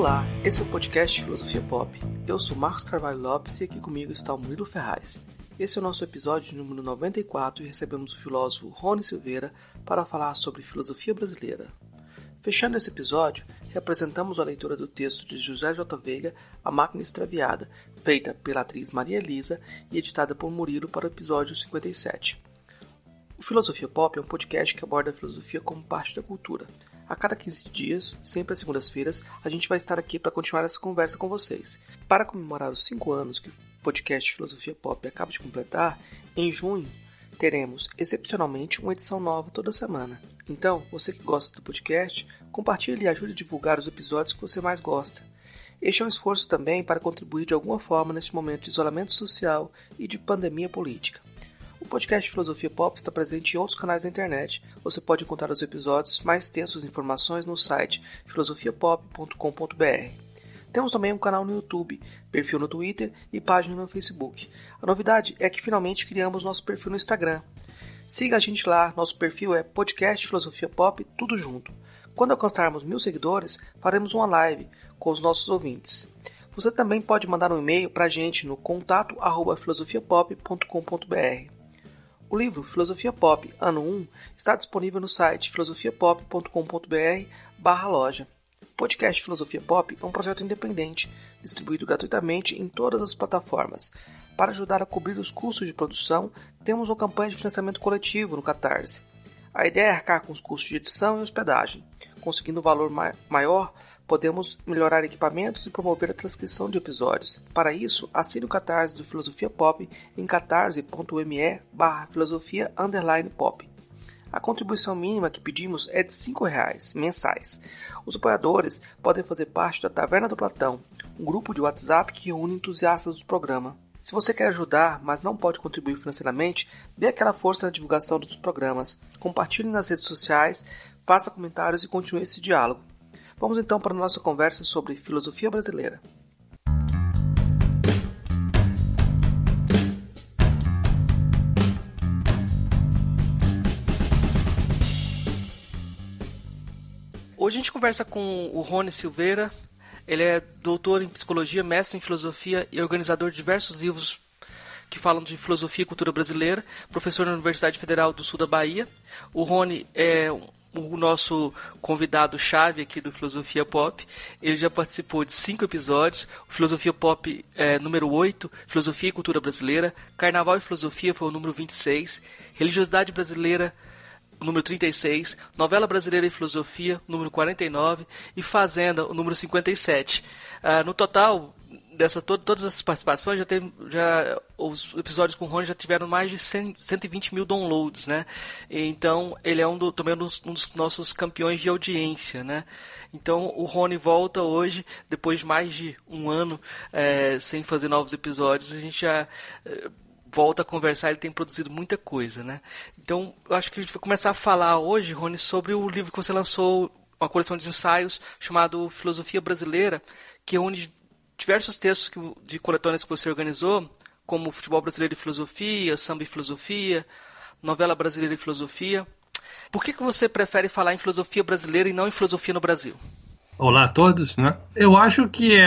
Olá, esse é o podcast Filosofia Pop. Eu sou Marcos Carvalho Lopes e aqui comigo está o Murilo Ferraz. Esse é o nosso episódio número 94 e recebemos o filósofo Rony Silveira para falar sobre filosofia brasileira. Fechando esse episódio, representamos a leitura do texto de José J. Veiga, A Máquina Extraviada, feita pela atriz Maria Elisa e editada por Murilo para o episódio 57. O Filosofia Pop é um podcast que aborda a filosofia como parte da cultura. A cada 15 dias, sempre às segundas-feiras, a gente vai estar aqui para continuar essa conversa com vocês. Para comemorar os 5 anos que o podcast Filosofia Pop acaba de completar, em junho teremos, excepcionalmente, uma edição nova toda semana. Então, você que gosta do podcast, compartilhe e ajude a divulgar os episódios que você mais gosta. Este é um esforço também para contribuir de alguma forma neste momento de isolamento social e de pandemia política. O podcast Filosofia Pop está presente em outros canais da internet. Você pode encontrar os episódios, mais textos e informações no site filosofiapop.com.br. Temos também um canal no YouTube, perfil no Twitter e página no Facebook. A novidade é que finalmente criamos nosso perfil no Instagram. Siga a gente lá, nosso perfil é podcast Filosofia Pop, tudo junto. Quando alcançarmos 1000 seguidores, faremos uma live com os nossos ouvintes. Você também pode mandar um e-mail para a gente no contato@filosofiapop.com.br. O livro Filosofia Pop, ano 1, está disponível no site filosofiapop.com.br/loja. O podcast Filosofia Pop é um projeto independente, distribuído gratuitamente em todas as plataformas. Para ajudar a cobrir os custos de produção, temos uma campanha de financiamento coletivo no Catarse. A ideia é arcar com os custos de edição e hospedagem. Conseguindo um valor maior, podemos melhorar equipamentos e promover a transcrição de episódios. Para isso, assine o Catarse do Filosofia Pop em catarse.me/filosofia_pop. A contribuição mínima que pedimos é de R$ 5 mensais. Os apoiadores podem fazer parte da Taverna do Platão, um grupo de WhatsApp que reúne entusiastas do programa. Se você quer ajudar, mas não pode contribuir financeiramente, dê aquela força na divulgação dos programas, compartilhe nas redes sociais, faça comentários e continue esse diálogo. Vamos então para a nossa conversa sobre filosofia brasileira. Hoje a gente conversa com o Rony Silveira. Ele é doutor em psicologia, mestre em filosofia e organizador de diversos livros que falam de filosofia e cultura brasileira, professor na Universidade Federal do Sul da Bahia. O Rony é o nosso convidado-chave aqui do Filosofia Pop. Ele já participou de 5 episódios. O Filosofia Pop número 8, Filosofia e Cultura Brasileira. Carnaval e Filosofia foi o número 26. Religiosidade Brasileira, o número 36. Novela Brasileira e Filosofia, número 49. E Fazenda, o número 57. No total, todas essas participações, os episódios com o Rony já tiveram mais de 120 mil downloads, né? Então, ele é também um dos nossos campeões de audiência, né? Então, o Rony volta hoje, depois de mais de um ano sem fazer novos episódios. A gente já volta a conversar, ele tem produzido muita coisa, né? Então, eu acho que a gente vai começar a falar hoje, Rony, sobre o livro que você lançou, uma coleção de ensaios chamado Filosofia Brasileira, que reúne diversos textos de coletâneas que você organizou, como Futebol Brasileiro e Filosofia, Samba e Filosofia, Novela Brasileira e Filosofia. Por que você prefere falar em filosofia brasileira e não em filosofia no Brasil? Olá a todos, né? Eu acho que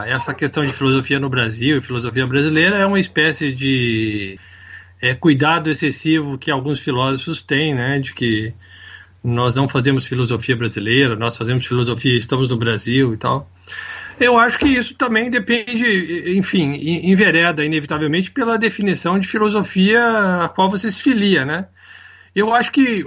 essa questão de filosofia no Brasil e filosofia brasileira é uma espécie de cuidado excessivo que alguns filósofos têm, né? De que nós não fazemos filosofia brasileira, nós fazemos filosofia, estamos no Brasil e tal. Eu acho que isso também depende, enfim, envereda inevitavelmente pela definição de filosofia a qual você se filia, né? Eu acho que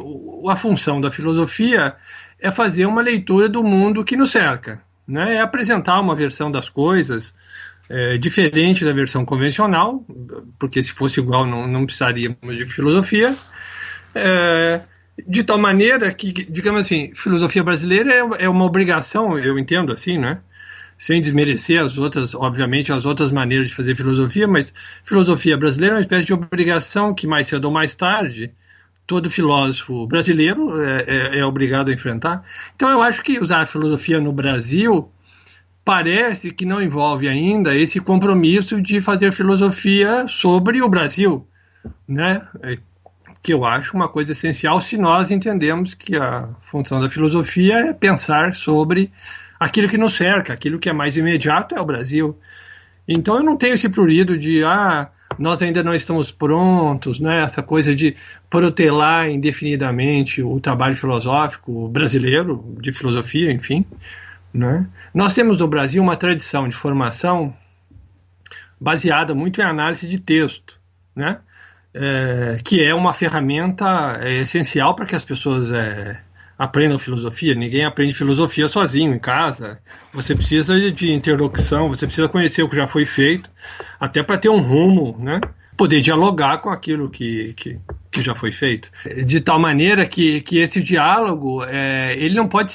a função da filosofia é fazer uma leitura do mundo que nos cerca, né? É apresentar uma versão das coisas diferente da versão convencional, porque se fosse igual não precisaríamos de filosofia, de tal maneira que, digamos assim, filosofia brasileira é uma obrigação, eu entendo assim, né? Sem desmerecer obviamente, as outras maneiras de fazer filosofia, mas filosofia brasileira é uma espécie de obrigação que mais cedo ou mais tarde todo filósofo brasileiro é obrigado a enfrentar. Então eu acho que usar a filosofia no Brasil parece que não envolve ainda esse compromisso de fazer filosofia sobre o Brasil, né? Que eu acho uma coisa essencial se nós entendemos que a função da filosofia é pensar sobre aquilo que nos cerca, aquilo que é mais imediato é o Brasil. Então eu não tenho esse prurido de nós ainda não estamos prontos, né? Essa coisa de protelar indefinidamente o trabalho filosófico brasileiro, de filosofia, enfim. Né? Nós temos no Brasil uma tradição de formação baseada muito em análise de texto, né? Que é uma ferramenta essencial para que as pessoas aprendam filosofia. Ninguém aprende filosofia sozinho em casa. Você precisa de interlocução, você precisa conhecer o que já foi feito, até para ter um rumo, né? Poder dialogar com aquilo que já foi feito. De tal maneira que esse diálogo ele não pode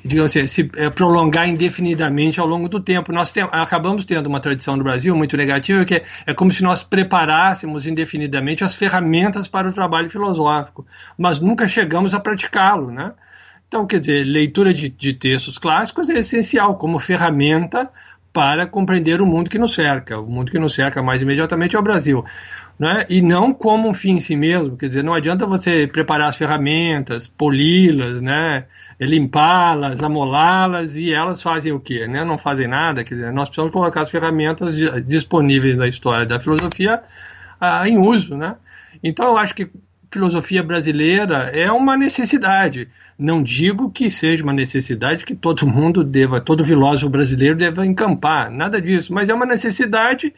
digamos assim, se prolongar indefinidamente ao longo do tempo. Nós acabamos tendo uma tradição no Brasil muito negativa, que é como se nós preparássemos indefinidamente as ferramentas para o trabalho filosófico, mas nunca chegamos a praticá-lo, né? Então, quer dizer, leitura de textos clássicos é essencial como ferramenta para compreender o mundo que nos cerca. O mundo que nos cerca mais imediatamente é o Brasil. Né? E não como um fim em si mesmo. Quer dizer, não adianta você preparar as ferramentas, poli-las, né? Limpá-las, amolá-las, e elas fazem o quê? Né? Não fazem nada. Quer dizer, nós precisamos colocar as ferramentas disponíveis na história da filosofia em uso. Né? Então, eu acho que filosofia brasileira é uma necessidade. Não digo que seja uma necessidade que todo filósofo brasileiro deva encampar, nada disso, mas é uma necessidade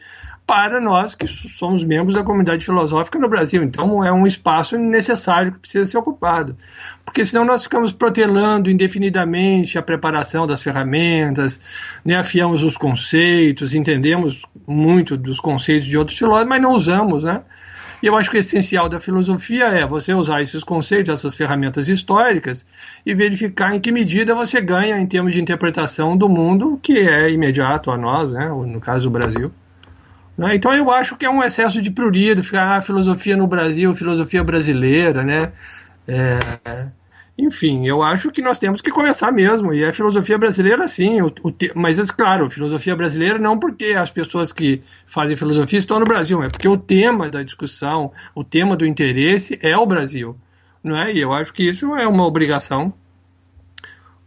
para nós que somos membros da comunidade filosófica no Brasil. Então é um espaço necessário que precisa ser ocupado, porque senão nós ficamos protelando indefinidamente a preparação das ferramentas, né, afiamos os conceitos, entendemos muito dos conceitos de outros filósofos, mas não usamos, né? E eu acho que o essencial da filosofia é você usar esses conceitos, essas ferramentas históricas, e verificar em que medida você ganha em termos de interpretação do mundo que é imediato a nós, né? No caso do Brasil. Né? Então eu acho que é um excesso de prurido, ficar filosofia no Brasil, filosofia brasileira, né? Enfim, eu acho que nós temos que começar mesmo, e a filosofia brasileira sim, mas claro, filosofia brasileira não porque as pessoas que fazem filosofia estão no Brasil, é porque o tema da discussão, o tema do interesse é o Brasil, não é? E eu acho que isso é uma obrigação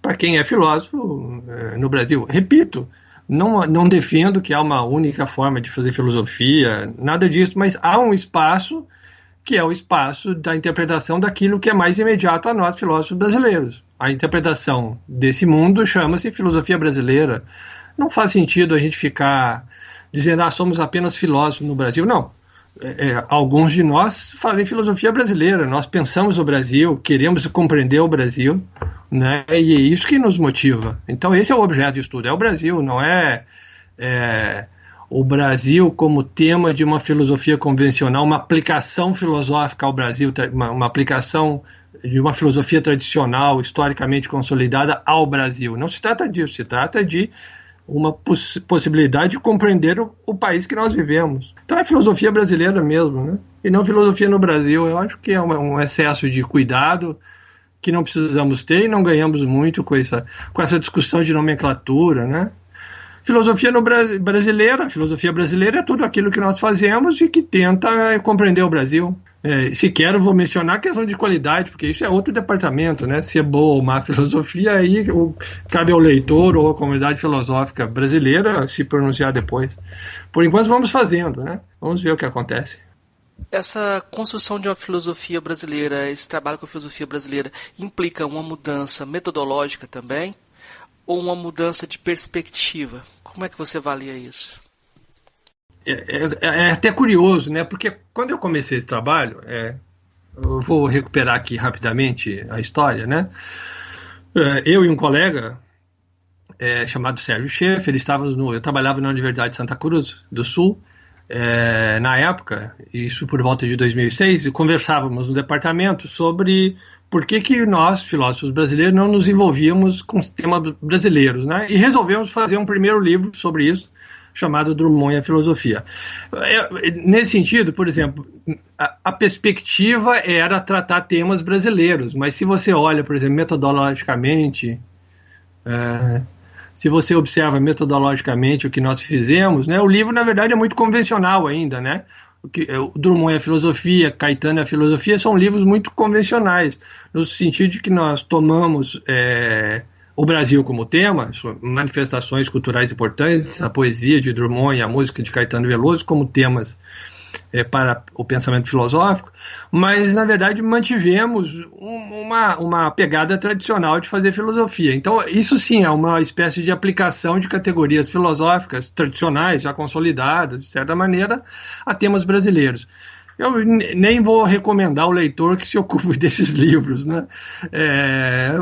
para quem é filósofo no Brasil. Repito, não defendo que há uma única forma de fazer filosofia, nada disso, mas há um espaço que é o espaço da interpretação daquilo que é mais imediato a nós, filósofos brasileiros. A interpretação desse mundo chama-se filosofia brasileira. Não faz sentido a gente ficar dizendo, somos apenas filósofos no Brasil. Não. Alguns de nós fazem filosofia brasileira. Nós pensamos o Brasil, queremos compreender o Brasil, né? E é isso que nos motiva. Então esse é o objeto de estudo, é o Brasil, não é o Brasil como tema de uma filosofia convencional, uma aplicação filosófica ao Brasil, uma aplicação de uma filosofia tradicional, historicamente consolidada ao Brasil. Não se trata disso, se trata de uma possibilidade de compreender o país que nós vivemos. Então é filosofia brasileira mesmo, né? E não filosofia no Brasil. Eu acho que é um excesso de cuidado que não precisamos ter e não ganhamos muito com essa discussão de nomenclatura, né? Filosofia brasileira é tudo aquilo que nós fazemos e que tenta compreender o Brasil. Sequer vou mencionar a questão de qualidade, porque isso é outro departamento, né? Se é boa ou má filosofia, aí cabe ao leitor ou à comunidade filosófica brasileira se pronunciar depois. Por enquanto vamos fazendo, né? Vamos ver o que acontece. Essa construção de uma filosofia brasileira, esse trabalho com a filosofia brasileira, implica uma mudança metodológica também? Ou uma mudança de perspectiva? Como é que você avalia isso? É até curioso, né? Porque quando eu comecei esse trabalho, eu vou recuperar aqui rapidamente a história, né? Eu e um colega chamado Sérgio Schaefer, eu trabalhava na Universidade de Santa Cruz do Sul, na época, isso por volta de 2006, e conversávamos no departamento sobre por que nós, filósofos brasileiros, não nos envolvíamos com os temas brasileiros, né? E resolvemos fazer um primeiro livro sobre isso, chamado Drummond e a Filosofia. Nesse sentido, por exemplo, a perspectiva era tratar temas brasileiros, mas se você olha, por exemplo, metodologicamente, se você observa metodologicamente o que nós fizemos, né, o livro, na verdade, é muito convencional ainda, né? O Drummond e a Filosofia, Caetano e a Filosofia são livros muito convencionais, no sentido de que nós tomamos o Brasil como tema, manifestações culturais importantes, a poesia de Drummond e a música de Caetano Veloso como temas para o pensamento filosófico, mas na verdade mantivemos uma pegada tradicional de fazer filosofia. Então isso sim é uma espécie de aplicação de categorias filosóficas tradicionais, já consolidadas, de certa maneira, a temas brasileiros. Eu nem vou recomendar ao leitor que se ocupe desses livros, né?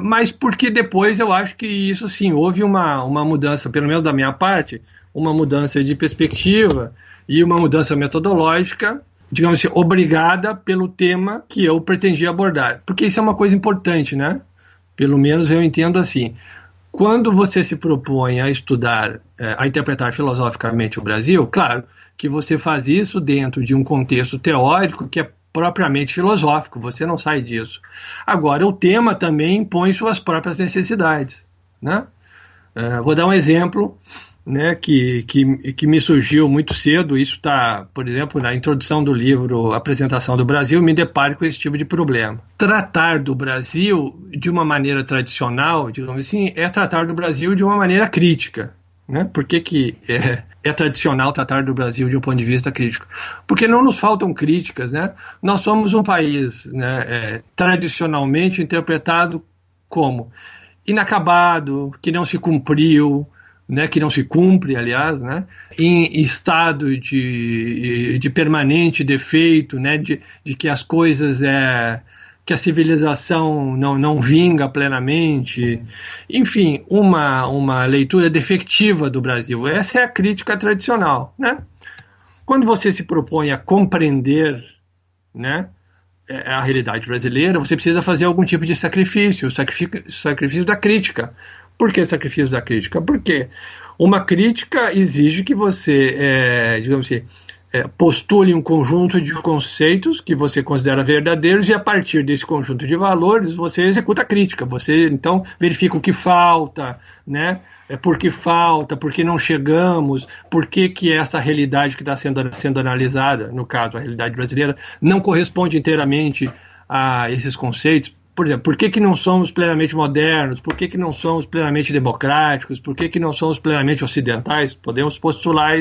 Mas porque depois eu acho que isso sim, houve uma mudança, pelo menos da minha parte, uma mudança de perspectiva e uma mudança metodológica, digamos assim, obrigada pelo tema que eu pretendia abordar. Porque isso é uma coisa importante, né? Pelo menos eu entendo assim. Quando você se propõe a estudar, a interpretar filosoficamente o Brasil, claro que você faz isso dentro de um contexto teórico que é propriamente filosófico, você não sai disso. Agora, o tema também impõe suas próprias necessidades, né? Vou dar um exemplo, né, que me surgiu muito cedo. Isso está, por exemplo, na introdução do livro Apresentação do Brasil, me deparo com esse tipo de problema. Tratar do Brasil de uma maneira tradicional, digamos assim, é tratar do Brasil de uma maneira crítica. Né? Por que é tradicional tratar do Brasil de um ponto de vista crítico? Porque não nos faltam críticas, né? Nós somos um país, né, tradicionalmente interpretado como inacabado, que não se cumpriu, né, que não se cumpre, aliás, né, em estado de permanente defeito, né, de que as coisas que a civilização não vinga plenamente, enfim, uma leitura defectiva do Brasil. Essa é a crítica tradicional, né? Quando você se propõe a compreender, né, a realidade brasileira, você precisa fazer algum tipo de sacrifício, sacrifício da crítica. Por que sacrifício da crítica? Porque uma crítica exige que você, digamos assim, postule um conjunto de conceitos que você considera verdadeiros e a partir desse conjunto de valores você executa a crítica. Você então verifica o que falta, né? Por que falta, por que não chegamos, por que essa realidade que está sendo analisada, no caso a realidade brasileira, não corresponde inteiramente a esses conceitos. Por exemplo, por que não somos plenamente modernos? Por que não somos plenamente democráticos? Por que não somos plenamente ocidentais? Podemos postular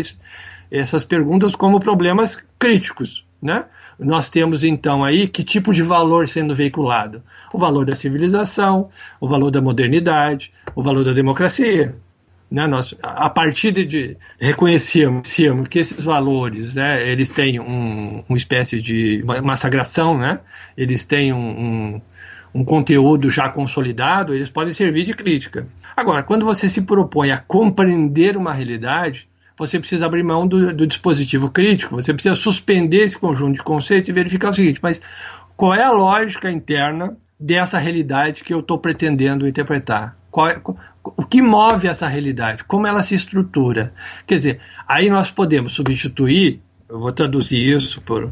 essas perguntas como problemas críticos, né? Nós temos então aí que tipo de valor sendo veiculado? O valor da civilização, o valor da modernidade, o valor da democracia. Né? Nós, a partir de reconhecermos que esses valores, né, eles têm uma espécie de uma sagração, né? Eles têm um conteúdo já consolidado, eles podem servir de crítica. Agora, quando você se propõe a compreender uma realidade, você precisa abrir mão do dispositivo crítico, você precisa suspender esse conjunto de conceitos e verificar o seguinte, mas qual é a lógica interna dessa realidade que eu estou pretendendo interpretar? O que move essa realidade? Como ela se estrutura? Quer dizer, aí nós podemos substituir, eu vou traduzir isso para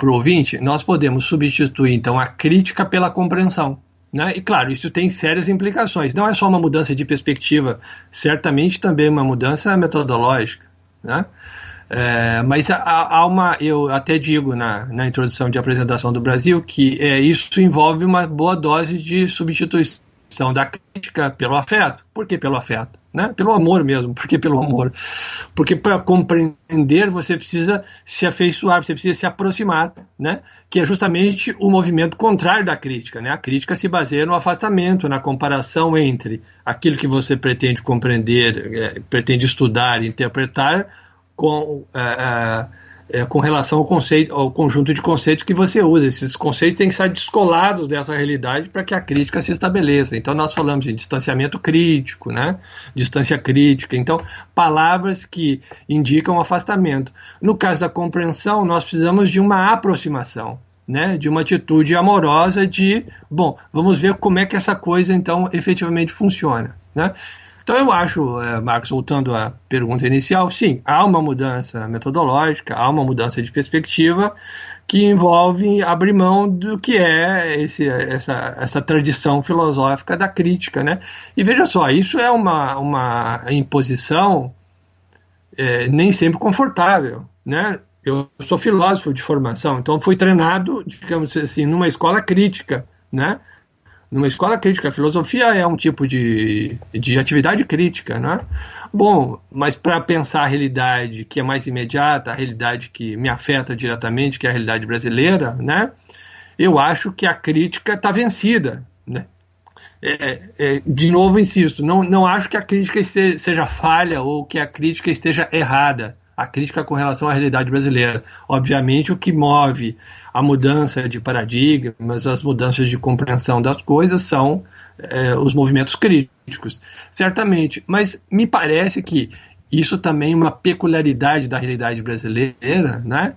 o ouvinte, nós podemos substituir então a crítica pela compreensão. Né? E claro, isso tem sérias implicações. Não é só uma mudança de perspectiva, certamente também uma mudança metodológica. Né? Mas eu até digo na introdução de apresentação do Brasil que isso envolve uma boa dose de substituição da crítica pelo afeto. Por que pelo afeto? Né? Pelo amor mesmo. Por que pelo amor? Porque para compreender você precisa se afeiçoar, você precisa se aproximar, né? Que é justamente o movimento contrário da crítica. Né? A crítica se baseia no afastamento, na comparação entre aquilo que você pretende compreender, pretende estudar e interpretar com relação ao conjunto de conceitos que você usa. Esses conceitos têm que estar descolados dessa realidade para que a crítica se estabeleça. Então nós falamos de distanciamento crítico, né? Distância crítica. Então, palavras que indicam afastamento. No caso da compreensão, nós precisamos de uma aproximação, né? De uma atitude amorosa vamos ver como é que essa coisa então efetivamente funciona, né? Então eu acho, Marcos, voltando à pergunta inicial, sim, há uma mudança metodológica, há uma mudança de perspectiva que envolve abrir mão do que é essa tradição filosófica da crítica, né? E veja só, isso é uma imposição nem sempre confortável, né? Eu sou filósofo de formação, então fui treinado, digamos assim, numa escola crítica, né? numa escola crítica. A filosofia é um tipo de atividade crítica, né? Bom, mas para pensar a realidade que é mais imediata, a realidade que me afeta diretamente, que é a realidade brasileira, né? Eu acho que a crítica está vencida, né? De novo, insisto, não acho que a crítica seja falha ou que a crítica esteja errada. A crítica com relação à realidade brasileira. Obviamente, o que move a mudança de paradigmas, as mudanças de compreensão das coisas são os movimentos críticos. Certamente, mas me parece que isso também é uma peculiaridade da realidade brasileira, né?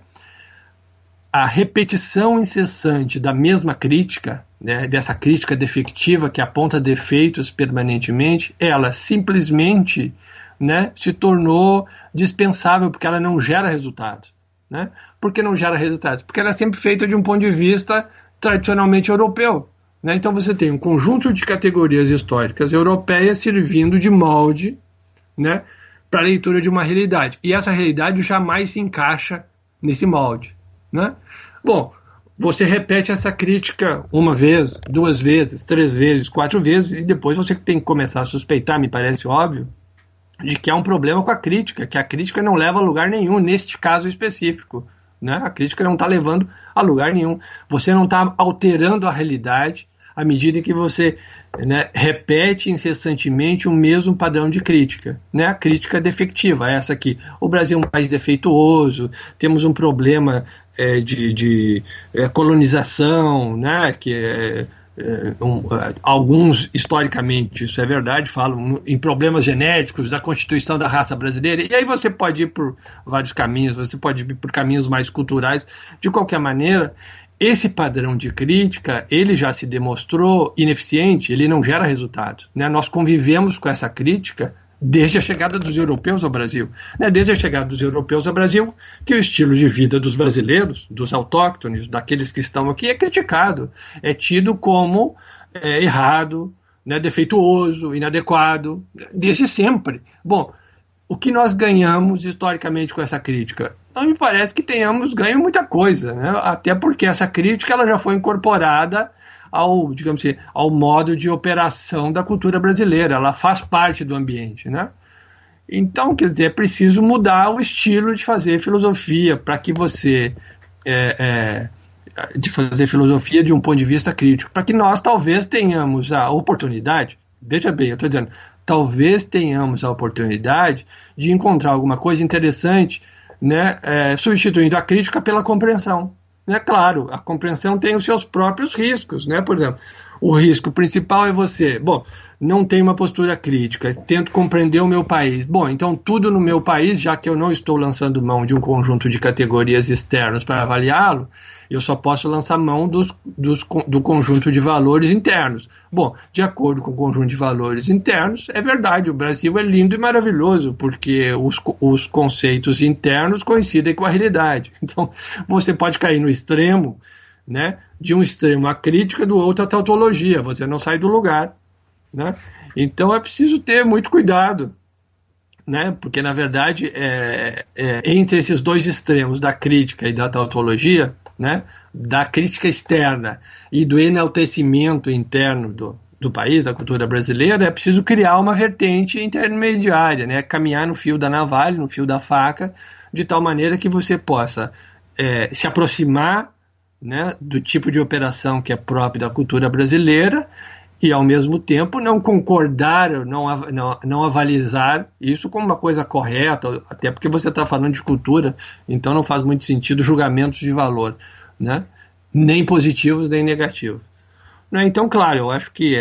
A repetição incessante da mesma crítica, né, dessa crítica defectiva que aponta defeitos permanentemente, ela simplesmente, né, se tornou dispensável porque ela não gera resultados. Né? Por que não gera resultados? Porque ela é sempre feita de um ponto de vista tradicionalmente europeu. Né? Então você tem um conjunto de categorias históricas europeias servindo de molde, né, para a leitura de uma realidade. E essa realidade jamais se encaixa nesse molde. Né? Bom, você repete essa crítica uma vez, duas vezes, três vezes, quatro vezes, e depois você tem que começar a suspeitar, me parece óbvio, de que há um problema com a crítica, que a crítica não leva a lugar nenhum neste caso específico. Né? A crítica não está levando a lugar nenhum. Você não está alterando a realidade à medida que você, né, repete incessantemente o mesmo padrão de crítica. Né? A crítica defectiva, essa aqui. O Brasil é um país defeituoso, temos um problema de colonização, né, que alguns, historicamente, isso é verdade, falam em problemas genéticos da constituição da raça brasileira, e aí você pode ir por vários caminhos, você pode ir por caminhos mais culturais. De qualquer maneira, esse padrão de crítica, ele já se demonstrou ineficiente, ele não gera resultado. Né? Nós convivemos com essa crítica desde a chegada dos europeus ao Brasil. Né? Desde a chegada dos europeus ao Brasil, que o estilo de vida dos brasileiros, dos autóctones, daqueles que estão aqui, é criticado, é tido como errado, né? Defeituoso, inadequado, desde sempre. Bom, o que nós ganhamos historicamente com essa crítica? Não me parece que tenhamos ganho muita coisa, né? Até porque essa crítica ela já foi incorporada ao, digamos assim, ao modo de operação da cultura brasileira, ela faz parte do ambiente, né? Então, quer dizer, é preciso mudar o estilo de fazer filosofia para que você de fazer filosofia de um ponto de vista crítico, para que nós talvez tenhamos a oportunidade, veja bem, eu estou dizendo, talvez tenhamos a oportunidade de encontrar alguma coisa interessante, né, substituindo a crítica pela compreensão. Né? Claro, a compreensão tem os seus próprios riscos, né? Por exemplo, o risco principal é você, não tenho uma postura crítica, tento compreender o meu país. Bom, então tudo no meu país, já que eu não estou lançando mão de um conjunto de categorias externas para avaliá-lo, eu só posso lançar mão do conjunto de valores internos. Bom, de acordo com o conjunto de valores internos, é verdade, o Brasil é lindo e maravilhoso, porque os conceitos internos coincidem com a realidade. Então, você pode cair no extremo, né, de um extremo a crítica, do outro a tautologia, você não sai do lugar. Né? Então, é preciso ter muito cuidado. Né? Porque, na verdade, entre esses dois extremos, da crítica e da tautologia, né, da crítica externa e do enaltecimento interno do país, da cultura brasileira, é preciso criar uma vertente intermediária, né, caminhar no fio da navalha, no fio da faca, de tal maneira que você possa se aproximar, né, do tipo de operação que é próprio da cultura brasileira e, ao mesmo tempo, não concordar, não avalizar isso como uma coisa correta, até porque você está falando de cultura, então não faz muito sentido julgamentos de valor, né? Nem positivos, nem negativos. Né? Então, claro, eu acho que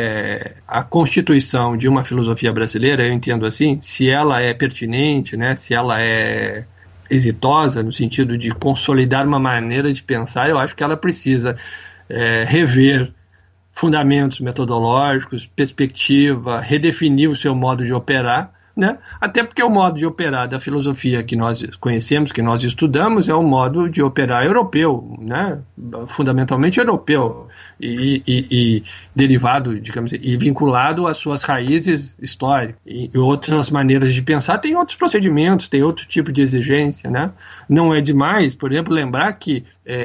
a constituição de uma filosofia brasileira, eu entendo assim, se ela é pertinente, né, se ela é exitosa, no sentido de consolidar uma maneira de pensar, eu acho que ela precisa rever fundamentos metodológicos, perspectiva, redefinir o seu modo de operar, né? Até porque o modo de operar da filosofia que nós conhecemos, que nós estudamos, é um modo de operar europeu, né? Fundamentalmente europeu, e derivado, digamos, e vinculado às suas raízes históricas. E outras maneiras de pensar, tem outros procedimentos, tem outro tipo de exigência, né? Não é demais, por exemplo, lembrar que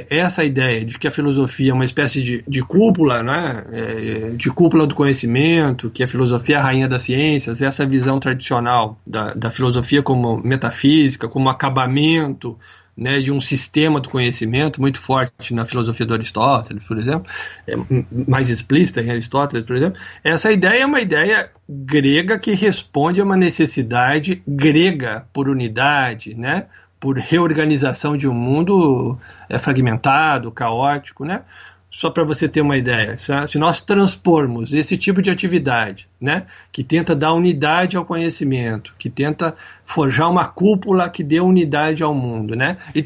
essa ideia de que a filosofia é uma espécie de cúpula, né, de cúpula do conhecimento, que a filosofia é a rainha das ciências, essa visão tradicional da filosofia como metafísica, como acabamento, né, de um sistema do conhecimento muito forte na filosofia do Aristóteles, por exemplo, mais explícita em Aristóteles, por exemplo. Essa ideia é uma ideia grega que responde a uma necessidade grega por unidade, né, por reorganização de um mundo fragmentado, caótico, né? Só para você ter uma ideia, se nós transpormos esse tipo de atividade, né, que tenta dar unidade ao conhecimento, que tenta forjar uma cúpula que dê unidade ao mundo, né, e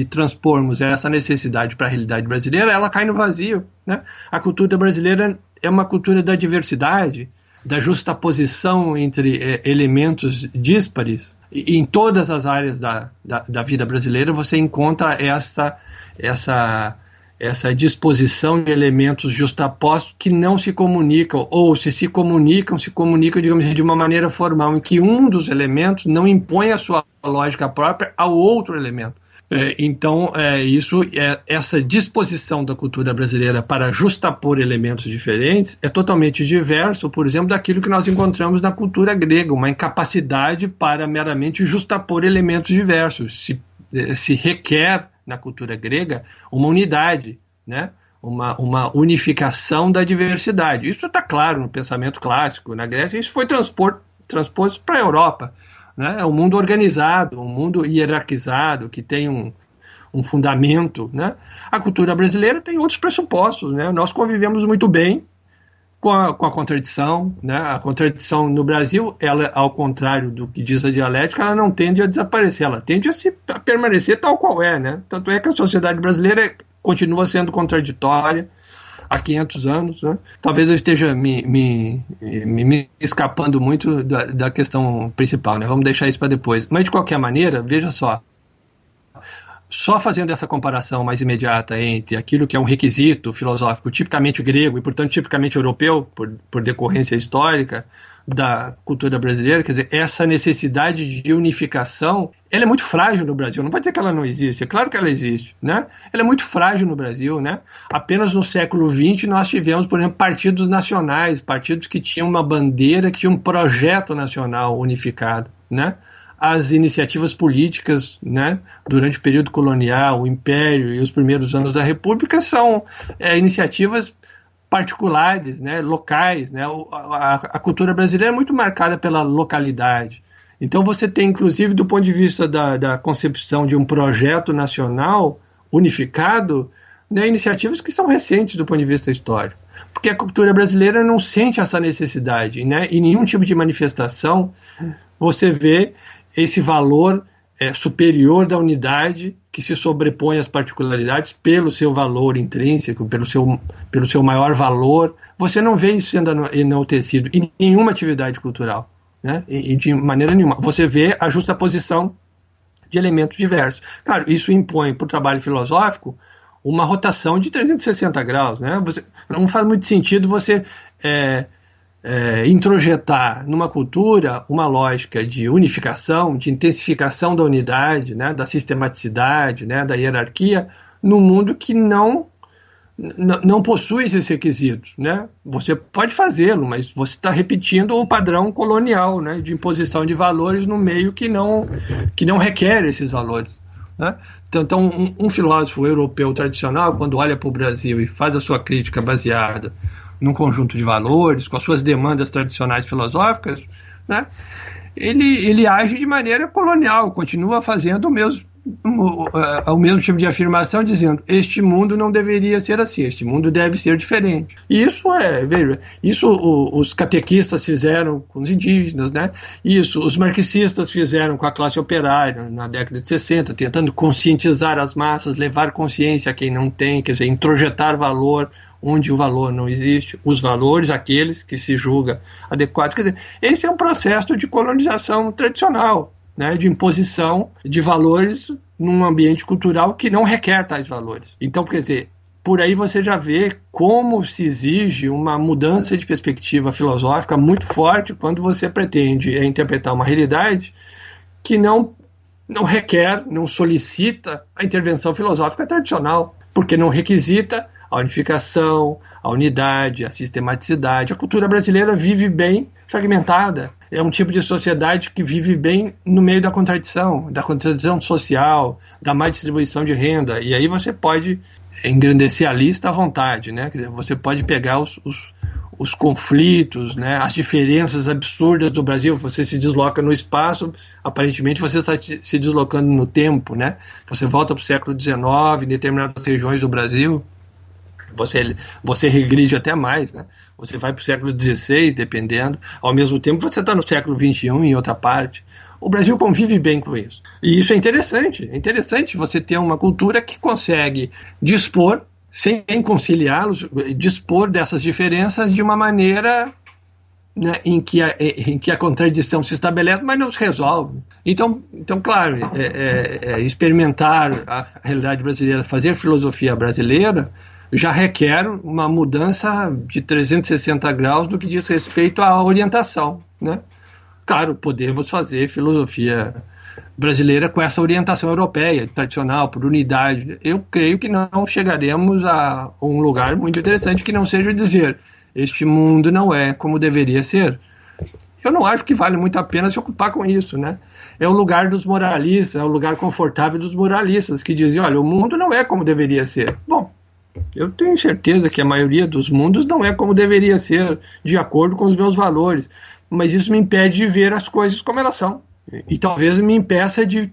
transpormos essa necessidade para a realidade brasileira, ela cai no vazio, né? A cultura brasileira é uma cultura da diversidade, da justaposição entre elementos díspares. E em todas as áreas da vida brasileira você encontra essa disposição de elementos justapostos que não se comunicam, ou se comunicam, digamos assim, de uma maneira formal, em que um dos elementos não impõe a sua lógica própria ao outro elemento. Então, essa disposição da cultura brasileira para justapor elementos diferentes é totalmente diverso, por exemplo, daquilo que nós encontramos na cultura grega, uma incapacidade para meramente justapor elementos diversos. Se requer, na cultura grega, uma unidade, né? Uma unificação da diversidade. Isso está claro no pensamento clássico, na Grécia, isso foi transposto para a Europa. Né? É um mundo organizado, um mundo hierarquizado, que tem um fundamento. Né? A cultura brasileira tem outros pressupostos. Né? Nós convivemos muito bem com a contradição. Né? A contradição no Brasil, ela, ao contrário do que diz a dialética, ela não tende a desaparecer, ela tende a permanecer tal qual é. Né? Tanto é que a sociedade brasileira continua sendo contraditória há 500 anos, né? Talvez eu esteja me escapando muito da questão principal, né? Vamos deixar isso para depois. Mas, de qualquer maneira, veja só fazendo essa comparação mais imediata entre aquilo que é um requisito filosófico tipicamente grego e, portanto, tipicamente europeu, por decorrência histórica da cultura brasileira, quer dizer, essa necessidade de unificação, ela é muito frágil no Brasil. Não vai dizer que ela não existe, é claro que ela existe, né? Ela é muito frágil no Brasil, né? Apenas no século XX nós tivemos, por exemplo, partidos nacionais, partidos que tinham uma bandeira, que tinham um projeto nacional unificado, né? As iniciativas políticas, né, durante o período colonial, o Império e os primeiros anos da República são iniciativas particulares, né, locais. Né? A cultura brasileira é muito marcada pela localidade. Então você tem, inclusive, do ponto de vista da concepção de um projeto nacional unificado, né, iniciativas que são recentes do ponto de vista histórico. Porque a cultura brasileira não sente essa necessidade. Né? Em nenhum tipo de manifestação você vê esse valor superior da unidade que se sobrepõe às particularidades pelo seu valor intrínseco, pelo seu maior valor. Você não vê isso sendo enaltecido em nenhuma atividade cultural, né? E de maneira nenhuma. Você vê a justaposição de elementos diversos. Claro, isso impõe para o trabalho filosófico uma rotação de 360 graus. Né? Não faz muito sentido você introjetar numa cultura uma lógica de unificação, de intensificação da unidade, né, da sistematicidade, né, da hierarquia, num mundo que não possui esses requisitos. Né? Você pode fazê-lo, mas você está repetindo o padrão colonial, né, de imposição de valores no meio que não requer esses valores. Né? Então, um filósofo europeu tradicional, quando olha para o Brasil e faz a sua crítica baseada num conjunto de valores, com as suas demandas tradicionais filosóficas, né, ele age de maneira colonial, continua fazendo o mesmo tipo de afirmação, dizendo: este mundo não deveria ser assim, este mundo deve ser diferente. E isso os catequistas fizeram com os indígenas, né? Isso os marxistas fizeram com a classe operária na década de 60, tentando conscientizar as massas, levar consciência a quem não tem, quer dizer, introjetar valor onde o valor não existe, os valores, aqueles que se julga adequados. Quer dizer, esse é um processo de colonização tradicional, né, de imposição de valores num ambiente cultural que não requer tais valores. Então, quer dizer, por aí você já vê como se exige uma mudança de perspectiva filosófica muito forte quando você pretende interpretar uma realidade que não não requer, não solicita a intervenção filosófica tradicional, porque não requisita a unificação, a unidade, a sistematicidade. A cultura brasileira vive bem fragmentada. É um tipo de sociedade que vive bem no meio da contradição social, da má distribuição de renda. E aí você pode engrandecer a lista à vontade, né? Quer dizer, você pode pegar os conflitos, né, as diferenças absurdas do Brasil. Você se desloca no espaço, aparentemente você está se deslocando no tempo, né? Você volta para o século XIX, em determinadas regiões do Brasil, você regride até mais, né? Você vai para o século XVI, dependendo. Ao mesmo tempo, você está no século XXI, em outra parte. O Brasil convive bem com isso. E isso é interessante. É interessante você ter uma cultura que consegue dispor, sem conciliá-los, dispor dessas diferenças de uma maneira, né, em que a contradição se estabelece, mas não se resolve. Então claro, experimentar a realidade brasileira, fazer filosofia brasileira, já requer uma mudança de 360 graus no que diz respeito à orientação, né? Claro, podemos fazer filosofia brasileira com essa orientação europeia, tradicional, por unidade. Eu creio que não chegaremos a um lugar muito interessante que não seja dizer: este mundo não é como deveria ser. Eu não acho que vale muito a pena se ocupar com isso, né? É o lugar dos moralistas, é o lugar confortável dos moralistas, que dizem: olha, o mundo não é como deveria ser. Bom, eu tenho certeza que a maioria dos mundos não é como deveria ser, de acordo com os meus valores, mas isso me impede de ver as coisas como elas são. E talvez me impeça de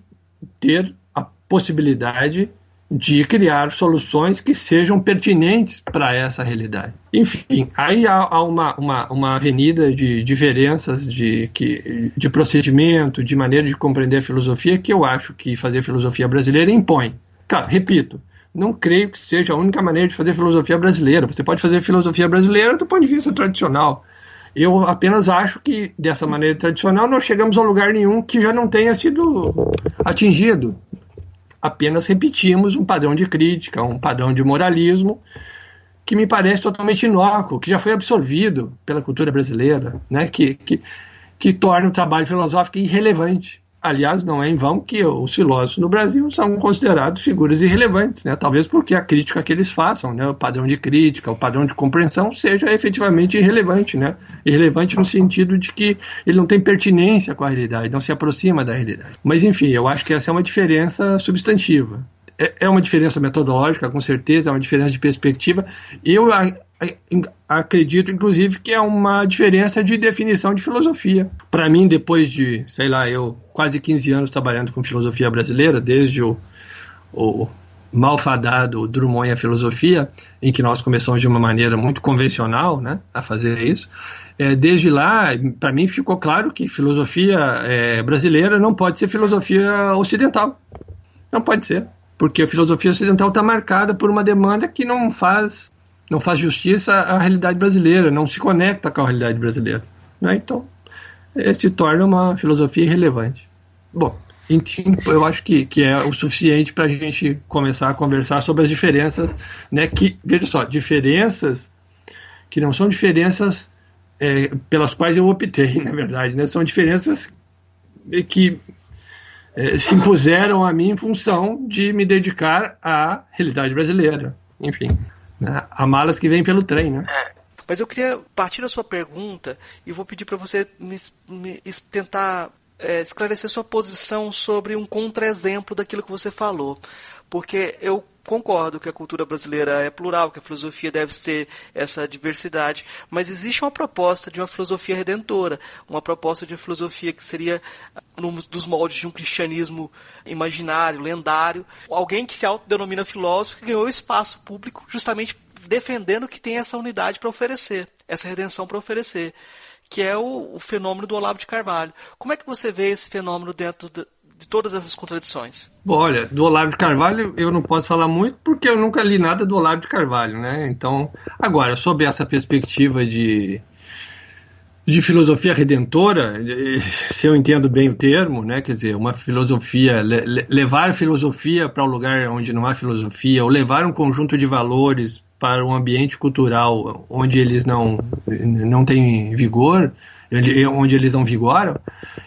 ter a possibilidade de criar soluções que sejam pertinentes para essa realidade. Enfim, aí há uma avenida de diferenças de procedimento, de maneira de compreender a filosofia, que eu acho que fazer filosofia brasileira impõe. Claro, repito, não creio que seja a única maneira de fazer filosofia brasileira. Você pode fazer filosofia brasileira do ponto de vista tradicional. Eu apenas acho que, dessa maneira tradicional, não chegamos a lugar nenhum que já não tenha sido atingido. Apenas repetimos um padrão de crítica, um padrão de moralismo, que me parece totalmente inócuo, que já foi absorvido pela cultura brasileira, né? que torna o trabalho filosófico irrelevante. Aliás, não é em vão que os filósofos no Brasil são considerados figuras irrelevantes, né? Talvez porque a crítica que eles façam, né, o padrão de crítica, o padrão de compreensão, seja efetivamente irrelevante, né? Irrelevante no sentido de que ele não tem pertinência com a realidade, não se aproxima da realidade. Mas, enfim, eu acho que essa é uma diferença substantiva. É uma diferença metodológica, com certeza, é uma diferença de perspectiva. Eu acredito, inclusive, que é uma diferença de definição de filosofia. Para mim, depois de, eu quase 15 anos trabalhando com filosofia brasileira, desde o malfadado Drummond e a Filosofia, em que nós começamos de uma maneira muito convencional, né, a fazer isso, desde lá, para mim, ficou claro que filosofia brasileira não pode ser filosofia ocidental. Não pode ser. Porque a filosofia ocidental está marcada por uma demanda que não faz justiça à realidade brasileira, não se conecta com a realidade brasileira, né? Então, se torna uma filosofia irrelevante. Bom, enfim, eu acho que é o suficiente para a gente começar a conversar sobre as diferenças, né? Que, veja só, diferenças que não são diferenças pelas quais eu optei, na verdade, né? São diferenças que se impuseram a mim em função de me dedicar à realidade brasileira. Enfim, né? Há malas que vêm pelo trem, né? Mas eu queria partir da sua pergunta e vou pedir para você tentar esclarecer sua posição sobre um contra-exemplo daquilo que você falou. Porque eu concordo que a cultura brasileira é plural, que a filosofia deve ter essa diversidade, mas existe uma proposta de uma filosofia redentora, uma proposta de uma filosofia que seria dos moldes de um cristianismo imaginário, lendário, alguém que se autodenomina filósofo, que ganhou espaço público justamente defendendo que tem essa unidade para oferecer, essa redenção para oferecer, que é o fenômeno do Olavo de Carvalho. Como é que você vê esse fenômeno dentro de todas essas contradições? Bom, olha, do Olavo de Carvalho eu não posso falar muito porque eu nunca li nada do Olavo de Carvalho, né? Então, agora, sob essa perspectiva de filosofia redentora, se eu entendo bem o termo, né? Quer dizer, uma filosofia, levar a filosofia para um lugar onde não há filosofia, ou levar um conjunto de valores para um ambiente cultural onde eles não têm vigor, onde eles não vigoram,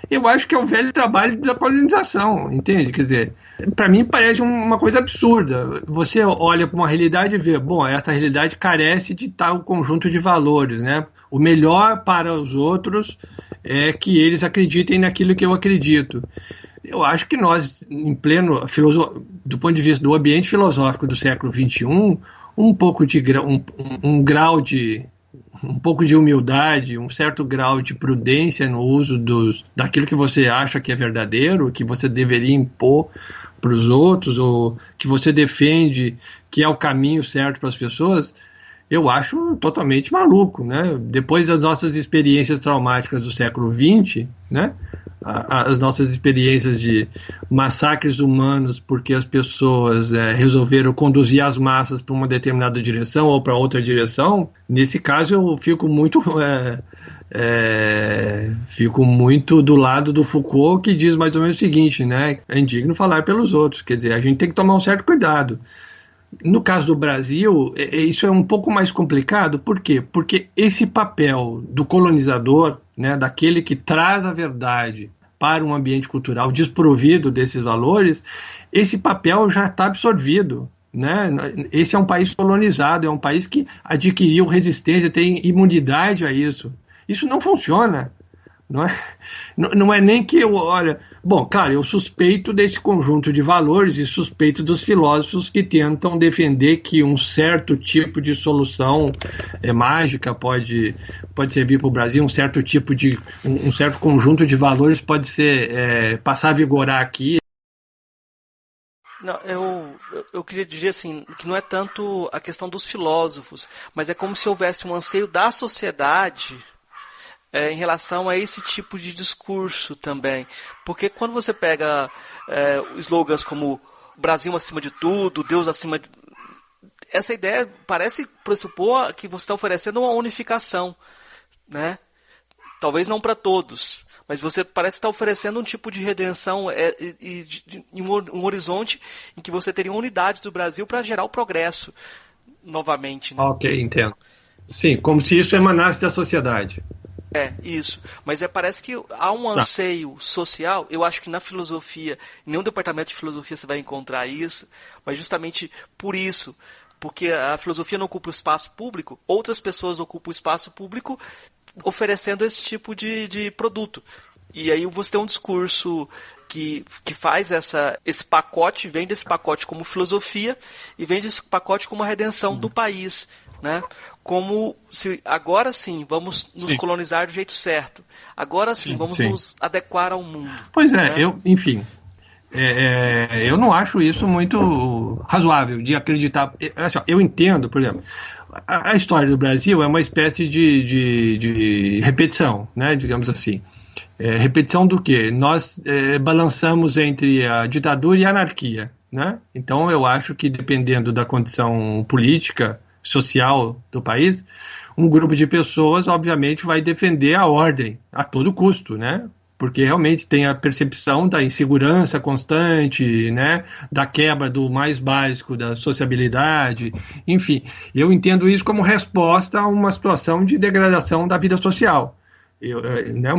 eu acho que é o velho trabalho da colonização, entende? Quer dizer, para mim parece uma coisa absurda. Você olha para uma realidade e vê, bom, essa realidade carece de tal conjunto de valores, né? O melhor para os outros é que eles acreditem naquilo que eu acredito. Eu acho que nós, em pleno, do ponto de vista do ambiente filosófico do século XXI, um pouco de um grau de um pouco de humildade, um certo grau de prudência no uso daquilo que você acha que é verdadeiro, que você deveria impor para os outros, ou que você defende que é o caminho certo para as pessoas, eu acho totalmente maluco, né? Depois das nossas experiências traumáticas do século XX, né? As nossas experiências de massacres humanos porque as pessoas resolveram conduzir as massas para uma determinada direção ou para outra direção, nesse caso eu fico muito do lado do Foucault, que diz mais ou menos o seguinte, né? É indigno falar pelos outros, quer dizer, a gente tem que tomar um certo cuidado. No caso do Brasil, isso é um pouco mais complicado. Por quê? Porque esse papel do colonizador, né, daquele que traz a verdade para um ambiente cultural desprovido desses valores, esse papel já está absorvido, né? Esse é um país colonizado, é um país que adquiriu resistência, tem imunidade a isso. Isso não funciona. Não é nem que olha, bom, claro, eu suspeito desse conjunto de valores e suspeito dos filósofos que tentam defender que um certo tipo de solução mágica pode servir para o Brasil, um certo tipo de um certo conjunto de valores pode ser passar a vigorar aqui. Não, eu queria dizer assim, que não é tanto a questão dos filósofos, mas é como se houvesse um anseio da sociedade em relação a esse tipo de discurso também. Porque quando você pega slogans como Brasil acima de tudo, Deus acima de... Essa ideia parece pressupor que você está oferecendo uma unificação, né? Talvez não para todos, mas você parece estar oferecendo um tipo de redenção e um horizonte em que você teria uma unidade do Brasil para gerar o progresso novamente, né? Ok, entendo. Sim, como se isso emanasse da sociedade. Isso. Mas parece que há um anseio social. Eu acho que na filosofia, em nenhum departamento de filosofia você vai encontrar isso, mas justamente por isso, porque a filosofia não ocupa o espaço público, outras pessoas ocupam o espaço público oferecendo esse tipo de produto. E aí você tem um discurso que faz esse pacote, vem desse pacote como filosofia e vem desse pacote como a redenção do país, né? Como se agora sim vamos nos colonizar do jeito certo, agora sim vamos nos adequar ao mundo. Pois é, né? Eu não acho isso muito razoável de acreditar. Assim, eu entendo, por exemplo, a história do Brasil é uma espécie de repetição, né, digamos assim. Repetição do quê? Nós balançamos entre a ditadura e a anarquia, né? Então eu acho que dependendo da condição política, social do país, um grupo de pessoas obviamente vai defender a ordem a todo custo, né? Porque realmente tem a percepção da insegurança constante, né? Da quebra do mais básico da sociabilidade, enfim. Eu entendo isso como resposta a uma situação de degradação da vida social. Né?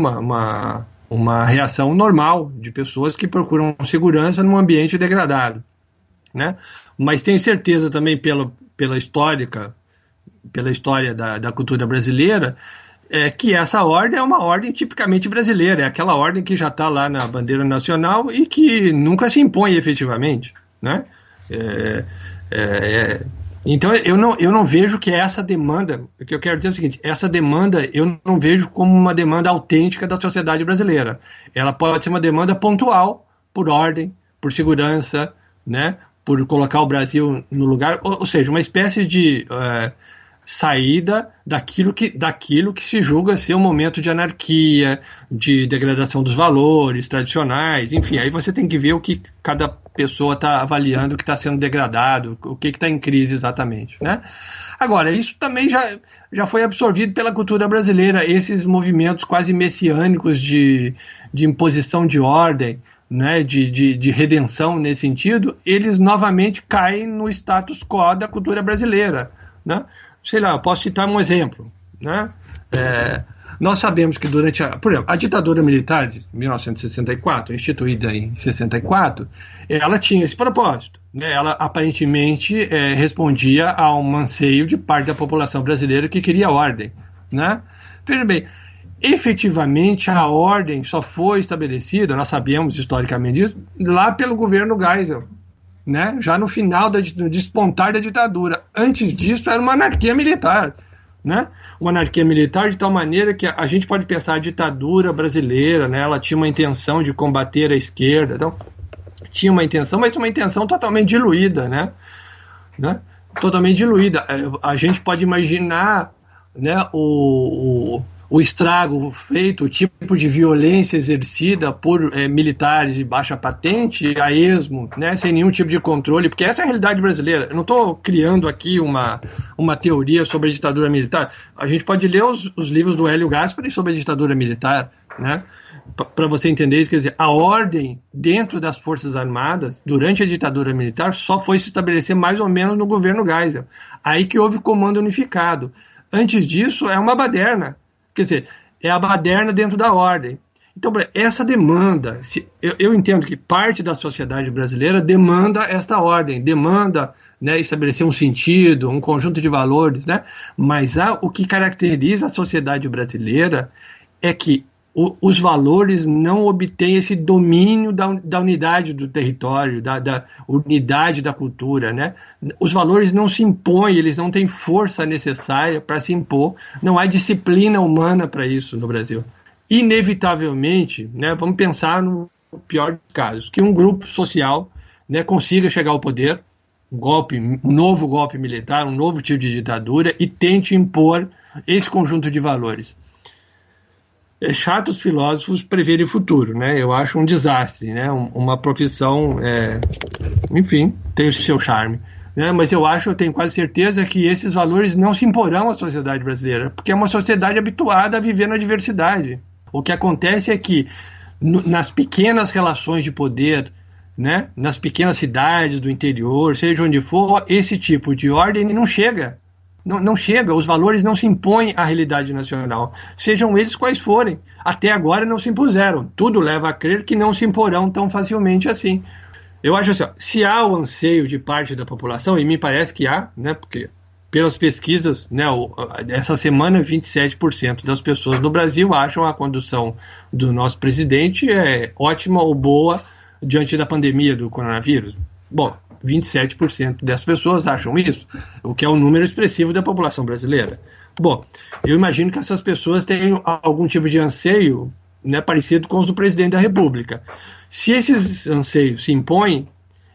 Uma reação normal de pessoas que procuram segurança num ambiente degradado, né? Mas tenho certeza também pela história da cultura brasileira, que essa ordem é uma ordem tipicamente brasileira, é aquela ordem que já está lá na bandeira nacional e que nunca se impõe efetivamente, né? Então eu não vejo que essa demanda, o que eu quero dizer é o seguinte, essa demanda eu não vejo como uma demanda autêntica da sociedade brasileira. Ela pode ser uma demanda pontual, por ordem, por segurança, né? Por colocar o Brasil no lugar, ou seja, uma espécie de saída daquilo que se julga ser um momento de anarquia, de degradação dos valores tradicionais, enfim, aí você tem que ver o que cada pessoa está avaliando que está sendo degradado, o que está em crise exatamente, né? Agora, isso também já foi absorvido pela cultura brasileira, esses movimentos quase messiânicos de imposição de ordem, né, de redenção nesse sentido, eles novamente caem no status quo da cultura brasileira, né? Sei lá, eu posso citar um exemplo, né? Nós sabemos que durante por exemplo, a ditadura militar de 1964, instituída em 64, ela tinha esse propósito, né? Ela aparentemente respondia a um anseio de parte da população brasileira que queria ordem, né? Veja bem, efetivamente a ordem só foi estabelecida, nós sabemos historicamente disso, lá pelo governo Geisel, né? Já no final do despontar da ditadura. Antes disso era uma anarquia militar, né? Uma anarquia militar de tal maneira que a gente pode pensar a ditadura brasileira, né? Ela tinha uma intenção de combater a esquerda, então tinha uma intenção, mas uma intenção totalmente diluída, né? Totalmente diluída. A gente pode imaginar, né, o estrago feito, o tipo de violência exercida por militares de baixa patente, a esmo, né, sem nenhum tipo de controle, porque essa é a realidade brasileira. Eu não estou criando aqui uma teoria sobre a ditadura militar. A gente pode ler os livros do Hélio Gaspari sobre a ditadura militar, né, para você entender isso. Quer dizer, a ordem dentro das Forças Armadas, durante a ditadura militar, só foi se estabelecer mais ou menos no governo Geisel. Aí que houve comando unificado. Antes disso, é uma baderna. Quer dizer, é a baderna dentro da ordem. Então, essa demanda, eu entendo que parte da sociedade brasileira demanda esta ordem, demanda, né, estabelecer um sentido, um conjunto de valores, né? Mas o que caracteriza a sociedade brasileira é que os valores não obtêm esse domínio da unidade do território, da unidade da cultura, né? Os valores não se impõem, eles não têm força necessária para se impor, não há disciplina humana para isso no Brasil. Inevitavelmente, né, vamos pensar no pior dos casos, que um grupo social, né, consiga chegar ao poder, um novo golpe militar, um novo tipo de ditadura, e tente impor esse conjunto de valores. É chato os filósofos preverem o futuro, né? Eu acho um desastre, né? Uma profissão, enfim, tem o seu charme, né? Mas eu tenho quase certeza que esses valores não se imporão à sociedade brasileira, porque é uma sociedade habituada a viver na diversidade. O que acontece é que nas pequenas relações de poder, né? Nas pequenas cidades do interior, seja onde for, esse tipo de ordem não chega. Não chega, os valores não se impõem à realidade nacional, sejam eles quais forem. Até agora não se impuseram. Tudo leva a crer que não se imporão tão facilmente assim. Eu acho assim, se há o anseio de parte da população, e me parece que há, né, porque pelas pesquisas, né, essa semana 27% das pessoas no Brasil acham a condução do nosso presidente ótima ou boa diante da pandemia do coronavírus. Bom, 27% das pessoas acham isso, o que é um número expressivo da população brasileira. Bom, eu imagino que essas pessoas tenham algum tipo de anseio, né, parecido com os do presidente da República. Se esses anseios se impõem,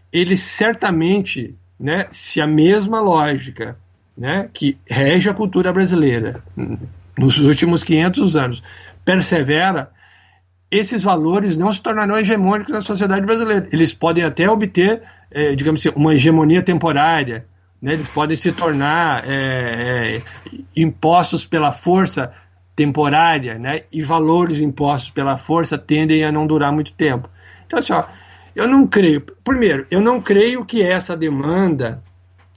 eles certamente, né, se a mesma lógica, né, que rege a cultura brasileira nos últimos 500 anos persevera, esses valores não se tornarão hegemônicos na sociedade brasileira. Eles podem até obter, digamos assim, uma hegemonia temporária, né? Eles podem se tornar impostos pela força temporária, né? E valores impostos pela força tendem a não durar muito tempo. Então, assim, eu não creio. Primeiro, eu não creio que essa demanda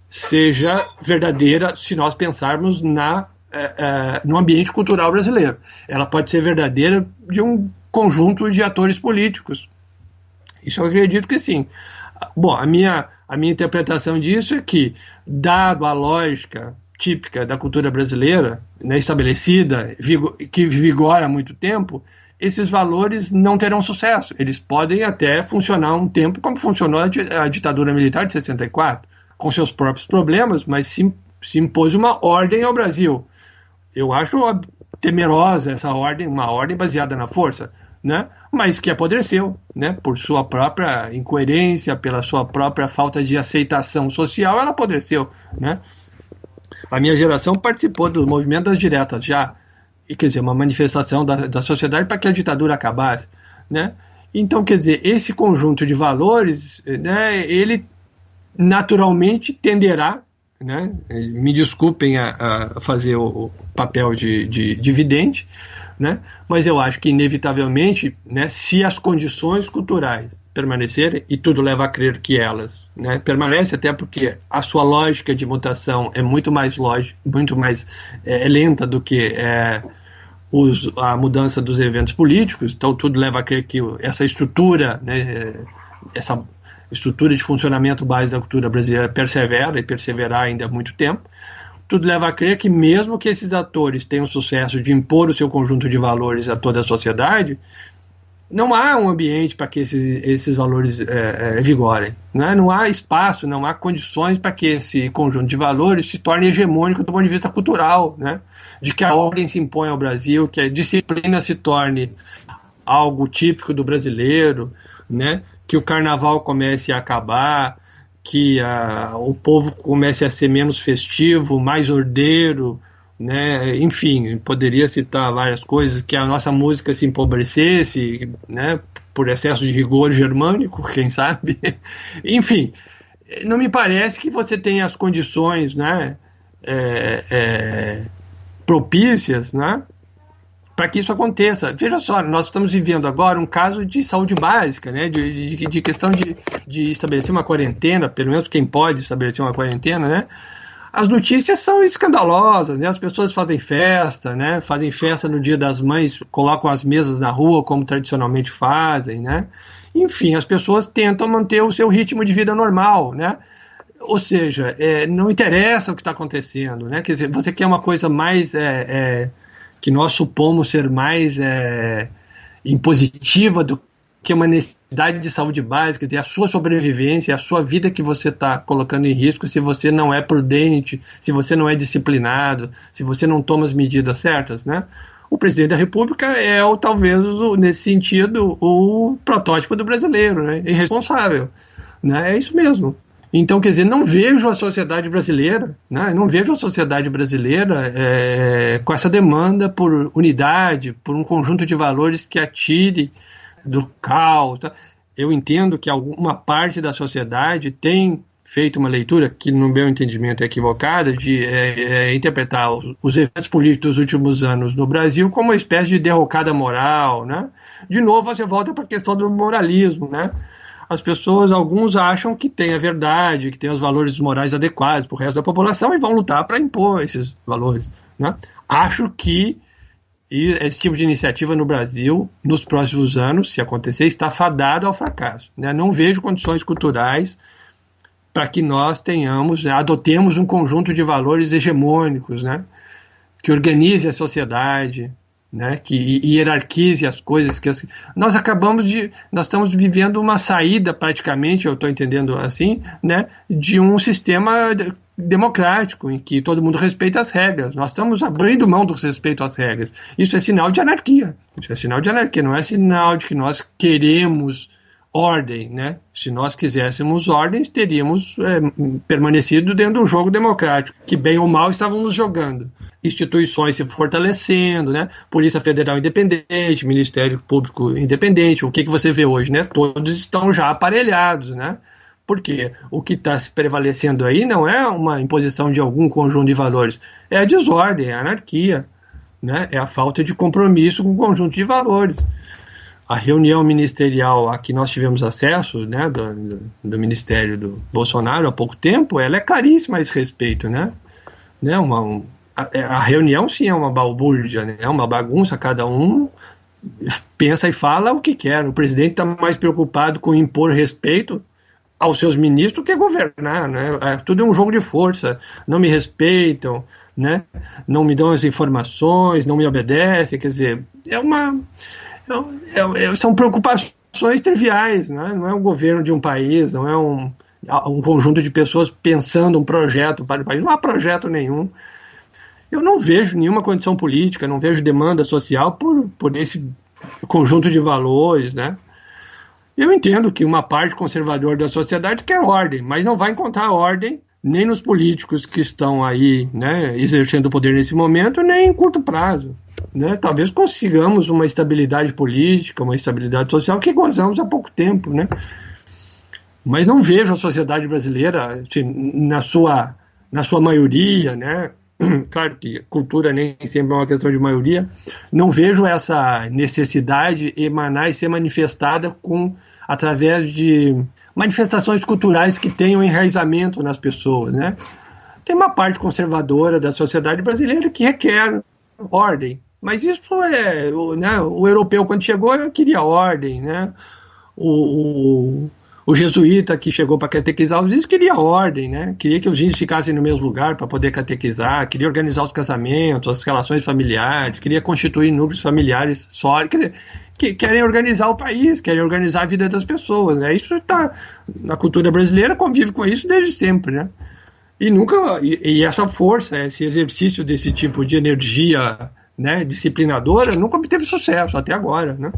seja verdadeira se nós pensarmos no ambiente cultural brasileiro. Ela pode ser verdadeira de um conjunto de atores políticos. Isso eu acredito que sim. Bom, a minha interpretação disso é que, dado a lógica típica da cultura brasileira, né, estabelecida, que vigora há muito tempo, esses valores não terão sucesso. Eles podem até funcionar um tempo como funcionou a ditadura militar de 64, com seus próprios problemas, mas se impôs uma ordem ao Brasil. Eu acho temerosa essa ordem, uma ordem baseada na força, né? Mas que apodreceu, né? Por sua própria incoerência, pela sua própria falta de aceitação social, ela apodreceu, né? A minha geração participou do movimento das diretas já, quer dizer, uma manifestação da sociedade para que a ditadura acabasse, né? Então, quer dizer, esse conjunto de valores, né, ele naturalmente tenderá, né, me desculpem a fazer o papel de vidente, né, mas eu acho que inevitavelmente, né, se as condições culturais permanecerem, e tudo leva a crer que elas, né, permanecem, até porque a sua lógica de mutação é muito mais lenta do que a mudança dos eventos políticos, então tudo leva a crer que essa estrutura, né, essa estrutura de funcionamento base da cultura brasileira persevera e perseverar ainda há muito tempo. Tudo leva a crer que mesmo que esses atores tenham sucesso de impor o seu conjunto de valores a toda a sociedade, não há um ambiente para que esses valores vigorem, né? Não há espaço, não há condições para que esse conjunto de valores se torne hegemônico do ponto de vista cultural, né? De que a ordem se impõe ao Brasil, que a disciplina se torne algo típico do brasileiro, né? Que o carnaval comece a acabar, que o povo comece a ser menos festivo, mais ordeiro, né? Enfim, poderia citar várias coisas, que a nossa música se empobrecesse, né? Por excesso de rigor germânico, quem sabe. Enfim, não me parece que você tenha as condições, né? Propícias, né? Para que isso aconteça. Veja só, nós estamos vivendo agora um caso de saúde básica, né? De questão de estabelecer uma quarentena, pelo menos quem pode estabelecer uma quarentena, né? As notícias são escandalosas, né? As pessoas fazem festa, né? Fazem festa no Dia das Mães, colocam as mesas na rua como tradicionalmente fazem, né? Enfim, as pessoas tentam manter o seu ritmo de vida normal, né? Ou seja, não interessa o que está acontecendo, né? Quer dizer, você quer uma coisa mais que nós supomos ser mais impositiva do que uma necessidade de saúde básica, quer dizer, a sua sobrevivência, a sua vida que você está colocando em risco se você não é prudente, se você não é disciplinado, se você não toma as medidas certas, né? O presidente da República é, talvez, nesse sentido, o protótipo do brasileiro, né? Irresponsável, né? É isso mesmo. Então, quer dizer, não vejo a sociedade brasileira, né? Não vejo a sociedade brasileira com essa demanda por unidade, por um conjunto de valores que atire do caos. Tá? Eu entendo que alguma parte da sociedade tem feito uma leitura, que no meu entendimento é equivocada, de interpretar os eventos políticos dos últimos anos no Brasil como uma espécie de derrocada moral, né? De novo, você volta para a questão do moralismo, né? As pessoas, alguns acham que tem a verdade, que tem os valores morais adequados para o resto da população e vão lutar para impor esses valores, né? Acho que esse tipo de iniciativa no Brasil, nos próximos anos, se acontecer, está fadado ao fracasso, né? Não vejo condições culturais para que nós adotemos um conjunto de valores hegemônicos, né? Que organize a sociedade, né, que hierarquize as coisas. Nós estamos vivendo uma saída praticamente, eu estou entendendo assim, né, de um sistema democrático, em que todo mundo respeita as regras. Nós estamos abrindo mão do respeito às regras. Isso é sinal de anarquia. Isso é sinal de anarquia, não é sinal de que nós queremos ordem, né? Se nós quiséssemos ordens, teríamos permanecido dentro do jogo democrático, que bem ou mal estávamos jogando. Instituições se fortalecendo, né? Polícia Federal independente, Ministério Público independente. O que você vê hoje, né? Todos estão já aparelhados, né? Porque o que está se prevalecendo aí não é uma imposição de algum conjunto de valores, é a desordem, é a anarquia, né? É a falta de compromisso com o conjunto de valores. A reunião ministerial a que nós tivemos acesso, né, do Ministério do Bolsonaro há pouco tempo, ela é caríssima a esse respeito, né? A reunião, sim, é uma balbúrdia, né? É uma bagunça, cada um pensa e fala o que quer. O presidente está mais preocupado com impor respeito aos seus ministros que governar, né? Tudo é um jogo de força. Não me respeitam, né? Não me dão as informações, não me obedecem. Quer dizer, são preocupações triviais, né? Não é um governo de um país, não é um conjunto de pessoas pensando um projeto para o país. Não há projeto nenhum. Eu não vejo nenhuma condição política, não vejo demanda social por esse conjunto de valores, né? Eu entendo que uma parte conservadora da sociedade quer ordem, mas não vai encontrar ordem nem nos políticos que estão aí, né, exercendo o poder nesse momento, nem em curto prazo. Né? Talvez consigamos uma estabilidade política, uma estabilidade social que gozamos há pouco tempo, né? Mas não vejo a sociedade brasileira assim, na sua maioria, né? Claro que cultura nem sempre é uma questão de maioria. Não vejo essa necessidade emanar e ser manifestada através de manifestações culturais que tenham enraizamento nas pessoas, né? Tem uma parte conservadora da sociedade brasileira que requer ordem, Mas isso né, o europeu, quando chegou, queria ordem, né? O jesuíta que chegou para catequizar os índios queria ordem, né? Queria que os índios ficassem no mesmo lugar para poder catequizar, queria organizar os casamentos, as relações familiares, queria constituir núcleos familiares sólidos. Quer dizer, que querem organizar o país, querem organizar a vida das pessoas, né? Isso está na cultura brasileira, convive com isso desde sempre, né? E nunca e essa força, esse exercício desse tipo de energia, né, disciplinadora, nunca obteve sucesso até agora, né?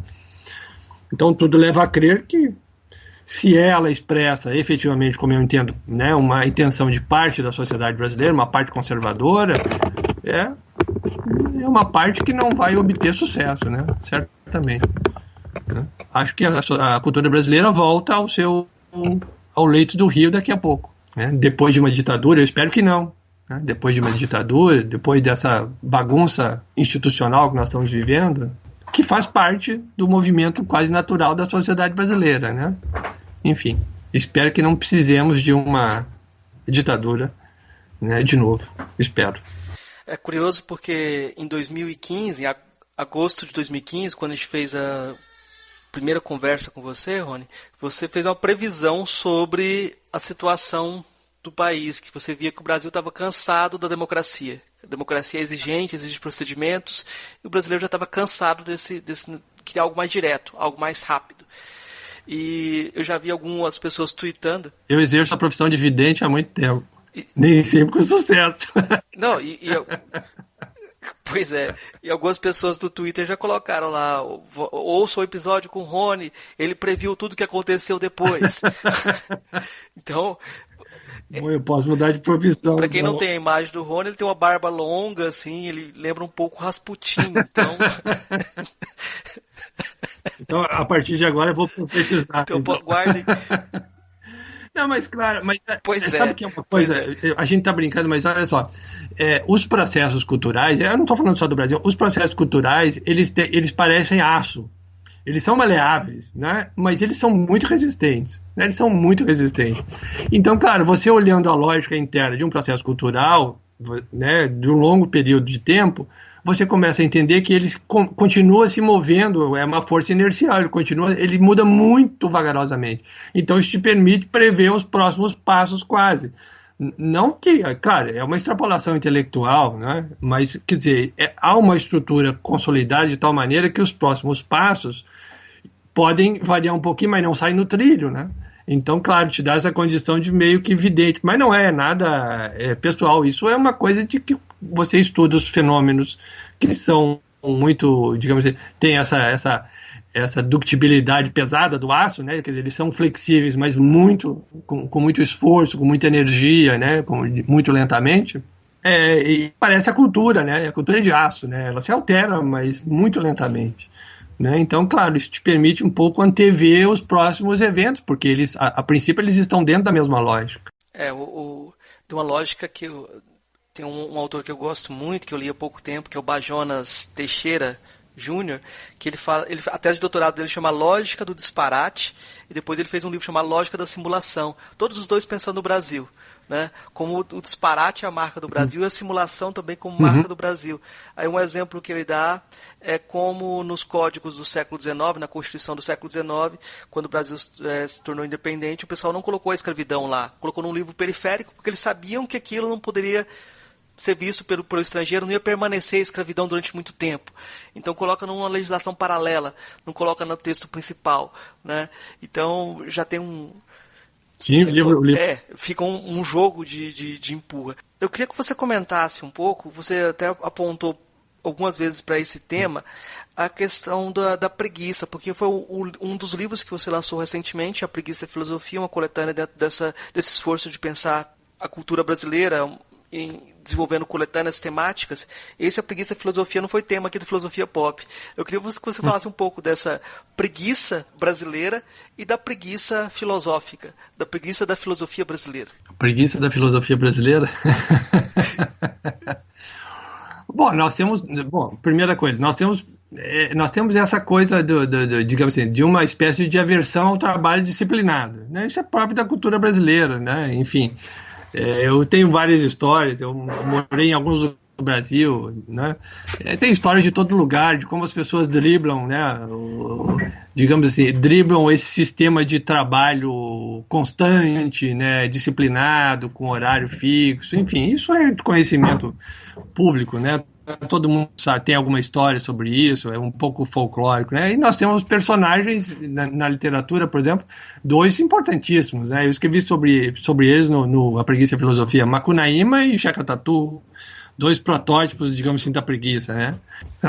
Então tudo leva a crer que, se ela expressa efetivamente, como eu entendo, né, uma intenção de parte da sociedade brasileira, uma parte conservadora, é uma parte que não vai obter sucesso, né? Certamente. Né? Acho que a cultura brasileira volta ao leito do rio daqui a pouco. Né? Depois de uma ditadura, eu espero que não. Né? Depois de uma ditadura, depois dessa bagunça institucional que nós estamos vivendo, que faz parte do movimento quase natural da sociedade brasileira, né? Enfim, espero que não precisemos de uma ditadura, né, de novo, espero. É curioso porque em 2015, em agosto de 2015, quando a gente fez a primeira conversa com você, Rony, você fez uma previsão sobre a situação do país, que você via que o Brasil estava cansado da democracia. A democracia é exigente, exige procedimentos, e o brasileiro já estava cansado desse queria algo mais direto, algo mais rápido. E eu já vi algumas pessoas tweetando. Eu exerço a profissão de vidente há muito tempo. Nem sempre com sucesso. Não, pois é. E algumas pessoas do Twitter já colocaram lá, ouça o episódio com o Rony, ele previu tudo o que aconteceu depois. Então, bom, eu posso mudar de profissão. Para quem não tem a imagem do Rony, ele tem uma barba longa, assim, ele lembra um pouco Rasputin, então... Então, a partir de agora, eu vou profetizar. Então, guardem. Não, mas claro, pois sabe que é uma coisa, a gente tá brincando, mas olha só, os processos culturais, eu não estou falando só do Brasil, os processos culturais, eles parecem aço, eles são maleáveis, né? Mas eles são muito resistentes, né? Eles são muito resistentes. Então, claro, você olhando a lógica interna de um processo cultural, né, de um longo período de tempo, você começa a entender que ele continua se movendo, é uma força inercial, ele muda muito vagarosamente. Então isso te permite prever os próximos passos quase. Não que, claro, é uma extrapolação intelectual, né? Mas, quer dizer, há uma estrutura consolidada de tal maneira que os próximos passos podem variar um pouquinho, mas não saem no trilho, né? Então, claro, te dá essa condição de meio que vidente, mas não é nada pessoal, isso é uma coisa de que você estuda os fenômenos que são muito, digamos assim, tem essa ductibilidade pesada do aço, né? Quer dizer, eles são flexíveis, mas com muito esforço, com muita energia, né? Muito lentamente. E parece a cultura, né? A cultura de aço, né? Ela se altera, mas muito lentamente. Né? Então, claro, isso te permite um pouco antever os próximos eventos, porque eles, a princípio, eles estão dentro da mesma lógica. De uma lógica que tem um autor que eu gosto muito, que eu li há pouco tempo, que é o Bajonas Teixeira Júnior, que ele fala, a tese de doutorado dele chama Lógica do Disparate, e depois ele fez um livro chamado Lógica da Simulação, todos os dois pensando no Brasil. Né? Como o disparate é a marca do Brasil e a simulação também como marca do Brasil. Aí um exemplo que ele dá é como nos códigos do século XIX, na Constituição do século XIX, quando o Brasil se tornou independente, o pessoal não colocou a escravidão lá, colocou num livro periférico, porque eles sabiam que aquilo não poderia ser visto pelo estrangeiro, não ia permanecer a escravidão durante muito tempo. Então coloca numa legislação paralela, não coloca no texto principal. Né? Então já tem um... Sim, o livro. Fica um jogo de empurra. Eu queria que você comentasse um pouco, você até apontou algumas vezes para esse tema, a questão da preguiça, porque foi um dos livros que você lançou recentemente, A Preguiça e a Filosofia, uma coletânea dentro desse esforço de pensar a cultura brasileira, desenvolvendo coletâneas temáticas. A Preguiça e a Filosofia não foi tema aqui do Filosofia Pop. Eu queria que você falasse um pouco dessa preguiça brasileira e da preguiça filosófica, da preguiça da filosofia brasileira. Preguiça da filosofia brasileira? Primeira coisa, nós temos essa coisa digamos assim, de uma espécie de aversão ao trabalho disciplinado. Né? Isso é próprio da cultura brasileira, né? Enfim. Eu tenho várias histórias, eu morei em alguns Brasil, né? Tem histórias de todo lugar, de como as pessoas driblam, né? Digamos assim, driblam esse sistema de trabalho constante, né? Disciplinado, com horário fixo, enfim, isso é de conhecimento público, né? Todo mundo sabe, tem alguma história sobre isso, é um pouco folclórico, né? E nós temos personagens na literatura, por exemplo, dois importantíssimos, né? Eu escrevi sobre eles no A Preguiça e a Filosofia, Macunaíma e Chacatatu, dois protótipos, digamos assim, da preguiça, né?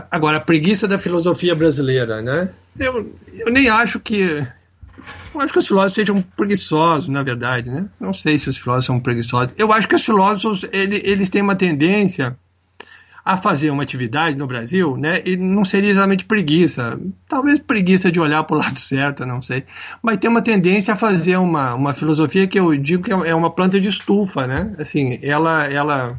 Agora, a preguiça da filosofia brasileira, né? Eu nem acho que... Eu acho que os filósofos sejam preguiçosos, na verdade, né? Não sei se os filósofos são preguiçosos. Eu acho que os filósofos, eles têm uma tendência a fazer uma atividade no Brasil, né? E não seria exatamente preguiça. Talvez preguiça de olhar para o lado certo, não sei. Mas tem uma tendência a fazer uma filosofia que eu digo que é uma planta de estufa, né? Assim, ela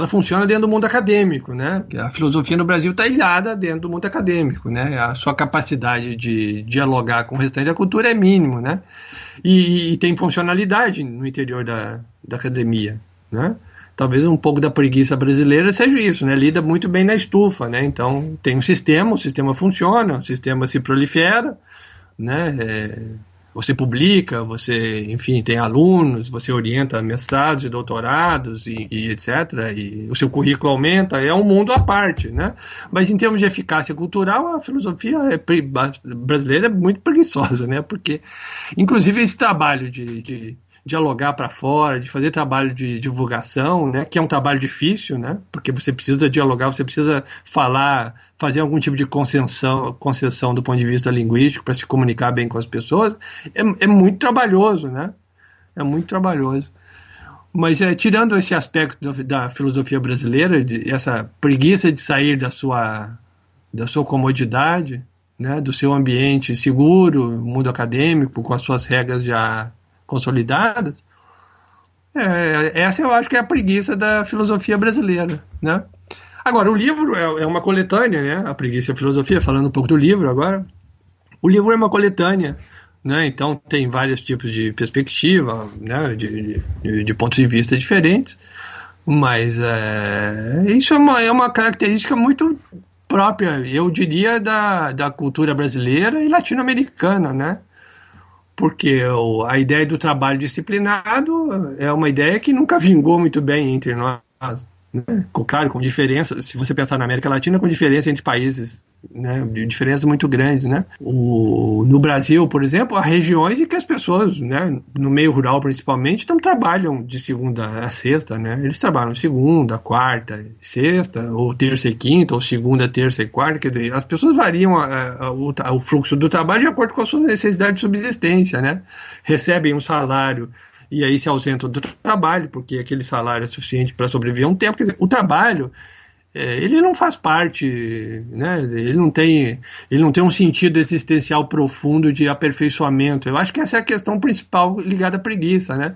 funciona dentro do mundo acadêmico, né? A filosofia no Brasil está ilhada dentro do mundo acadêmico, né? A sua capacidade de dialogar com o restante da cultura é mínimo, né? E tem funcionalidade no interior da academia, né? Talvez um pouco da preguiça brasileira seja isso, né? Lida muito bem na estufa, né? Então tem um sistema, o sistema funciona, o sistema se prolifera, né? Você publica, você, enfim, tem alunos, você orienta mestrados e doutorados e etc. E o seu currículo aumenta, é um mundo à parte, né? Mas em termos de eficácia cultural, a filosofia brasileira é muito preguiçosa, né? Porque, inclusive, esse trabalho de dialogar para fora, de fazer trabalho de divulgação, né, que é um trabalho difícil, né, porque você precisa dialogar, você precisa falar, fazer algum tipo de concessão do ponto de vista linguístico para se comunicar bem com as pessoas, é muito trabalhoso, né, é muito trabalhoso. Mas tirando esse aspecto da filosofia brasileira, essa preguiça de sair da sua comodidade, né, do seu ambiente seguro, mundo acadêmico, com as suas regras já consolidadas, essa eu acho que é a preguiça da filosofia brasileira, né? Agora, o livro é uma coletânea, né? A Preguiça e a Filosofia, falando um pouco do livro agora, o livro é uma coletânea, né? Então tem vários tipos de perspectiva, né? de pontos de vista diferentes, mas isso é uma característica muito própria, eu diria, da cultura brasileira e latino-americana, né? Porque a ideia do trabalho disciplinado é uma ideia que nunca vingou muito bem entre nós, né? Claro, com diferença, se você pensar na América Latina, com diferença entre países, né? Diferenças muito grandes, né? No Brasil, por exemplo, há regiões em que as pessoas, né, no meio rural principalmente, não trabalham de segunda a sexta, né? Eles trabalham segunda, quarta, sexta, ou terça e quinta, ou segunda, terça e quarta, quer dizer, as pessoas variam o fluxo do trabalho de acordo com a sua necessidade de subsistência, né? Recebem um salário e aí se ausentam do trabalho, porque aquele salário é suficiente para sobreviver um tempo. Quer dizer, o trabalho, ele não faz parte, né? Ele não tem um sentido existencial profundo de aperfeiçoamento. Eu acho que essa é a questão principal ligada à preguiça, né?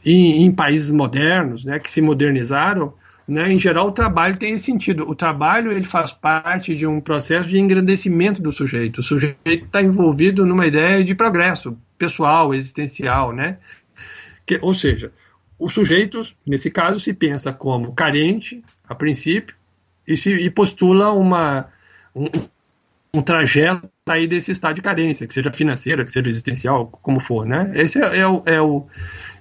Em países modernos, né, que se modernizaram, né, em geral o trabalho tem esse sentido. O trabalho, ele faz parte de um processo de engrandecimento do sujeito. O sujeito está envolvido numa ideia de progresso pessoal, existencial, né? Ou seja, o sujeito, nesse caso, se pensa como carente, a princípio, e postula um trajeto aí desse estado de carência, que seja financeira, que seja existencial, como for, né? Esse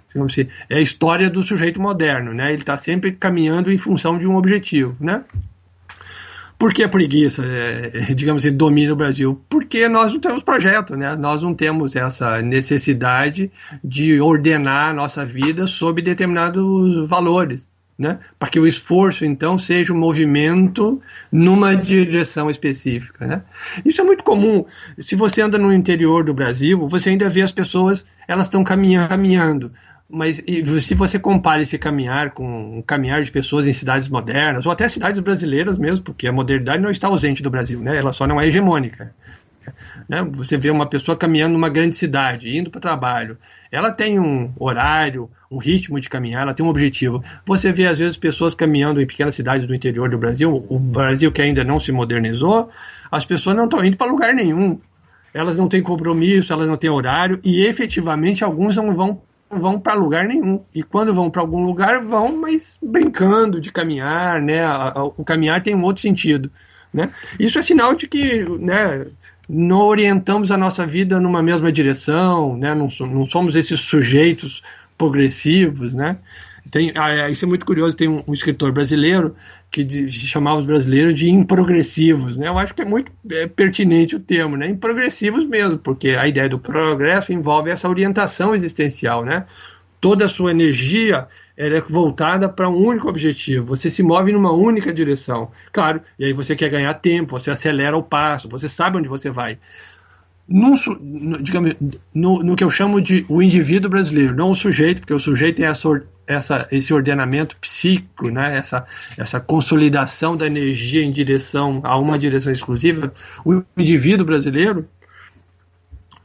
digamos assim, é a história do sujeito moderno, né? Ele está sempre caminhando em função de um objetivo, né? Por que a preguiça, digamos assim, domina o Brasil? Porque nós não temos projeto, né? Nós não temos essa necessidade de ordenar a nossa vida sob determinados valores, né? Para que o esforço, então, seja um movimento numa direção específica, né? Isso é muito comum. Se você anda no interior do Brasil, você ainda vê as pessoas, elas estão caminhando. Mas se você compara esse caminhar com o caminhar de pessoas em cidades modernas, ou até cidades brasileiras mesmo, porque a modernidade não está ausente do Brasil, né? Ela só não é hegemônica, né? Você vê uma pessoa caminhando numa grande cidade, indo para o trabalho, ela tem um horário, um ritmo de caminhar, ela tem um objetivo. Você vê às vezes pessoas caminhando em pequenas cidades do interior do Brasil, o Brasil que ainda não se modernizou, as pessoas não estão indo para lugar nenhum, elas não têm compromisso, elas não têm horário, e efetivamente alguns não vão vão para lugar nenhum. E quando vão para algum lugar, vão, mas brincando de caminhar, né? O caminhar tem um outro sentido, né? Isso é sinal de que, né, não orientamos a nossa vida numa mesma direção, né? Não somos esses sujeitos progressivos, né? Isso é muito curioso, tem um escritor brasileiro que chamava os brasileiros de improgressivos, né? Eu acho que é muito pertinente o termo, né? Improgressivos mesmo, porque a ideia do progresso envolve essa orientação existencial, né? Toda a sua energia ela é voltada para um único objetivo, você se move numa única direção, claro, e aí você quer ganhar tempo, você acelera o passo, você sabe onde você vai. Digamos, no que eu chamo de o indivíduo brasileiro, não o sujeito, porque o sujeito tem esse ordenamento psíquico, né? essa consolidação da energia em direção a uma direção exclusiva. O indivíduo brasileiro,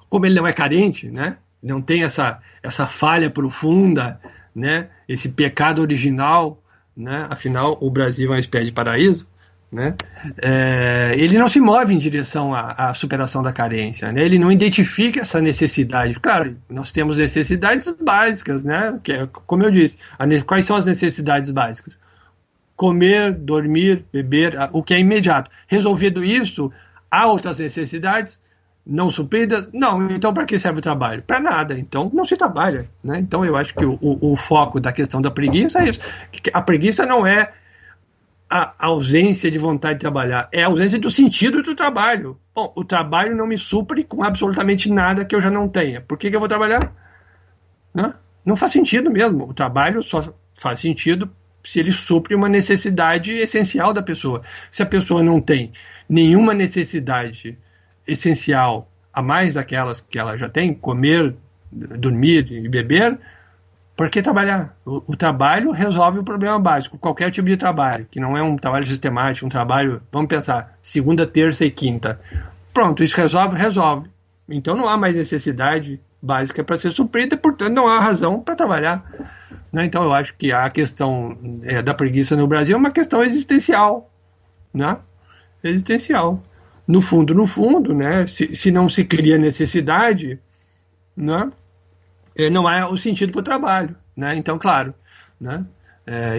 como ele não é carente, né? Não tem essa falha profunda, né? Esse pecado original, né? Afinal, o Brasil é uma espécie de paraíso, né? Ele não se move em direção à superação da carência, né? Ele não identifica essa necessidade. Claro, nós temos necessidades básicas, né? Como eu disse, quais são as necessidades básicas? Comer, dormir, beber, o que é imediato. Resolvido isso, há outras necessidades não supridas? Não. Então, para que serve o trabalho? Para nada. Então, não se trabalha, né? Então, eu acho que o foco da questão da preguiça é isso. A preguiça não é a ausência de vontade de trabalhar, é a ausência do sentido do trabalho. Bom, o trabalho não me supre com absolutamente nada que eu já não tenha. Por que eu vou trabalhar? Não faz sentido mesmo. O trabalho só faz sentido se ele supre uma necessidade essencial da pessoa. Se a pessoa não tem nenhuma necessidade essencial a mais daquelas que ela já tem, comer, dormir e beber, por que trabalhar? O trabalho resolve o problema básico, qualquer tipo de trabalho, que não é um trabalho sistemático, um trabalho, vamos pensar, segunda, terça e quinta. Pronto, isso resolve. Então não há mais necessidade básica para ser suprida, portanto não há razão para trabalhar. Né? Então eu acho que a questão da preguiça no Brasil é uma questão existencial. Né? Existencial. No fundo, né? Se não se cria necessidade, né? Não há o sentido para o trabalho, né? Então, claro, né?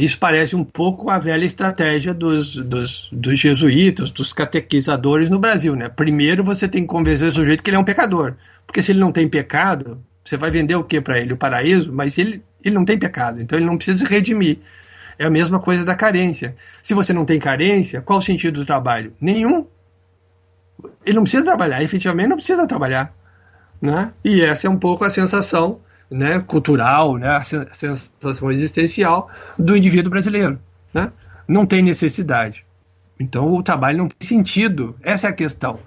Isso parece um pouco a velha estratégia dos jesuítas, dos catequizadores no Brasil, né? Primeiro você tem que convencer o sujeito que ele é um pecador, porque se ele não tem pecado, você vai vender o que para ele? O paraíso, mas ele não tem pecado, então ele não precisa se redimir. É a mesma coisa da carência. Se você não tem carência, qual o sentido do trabalho? Nenhum. Ele não precisa trabalhar, efetivamente não precisa trabalhar, né? E essa é um pouco a sensação, né, cultural, né, a sensação existencial do indivíduo brasileiro, né? Não tem necessidade. Então o trabalho não tem sentido. Essa é a questão.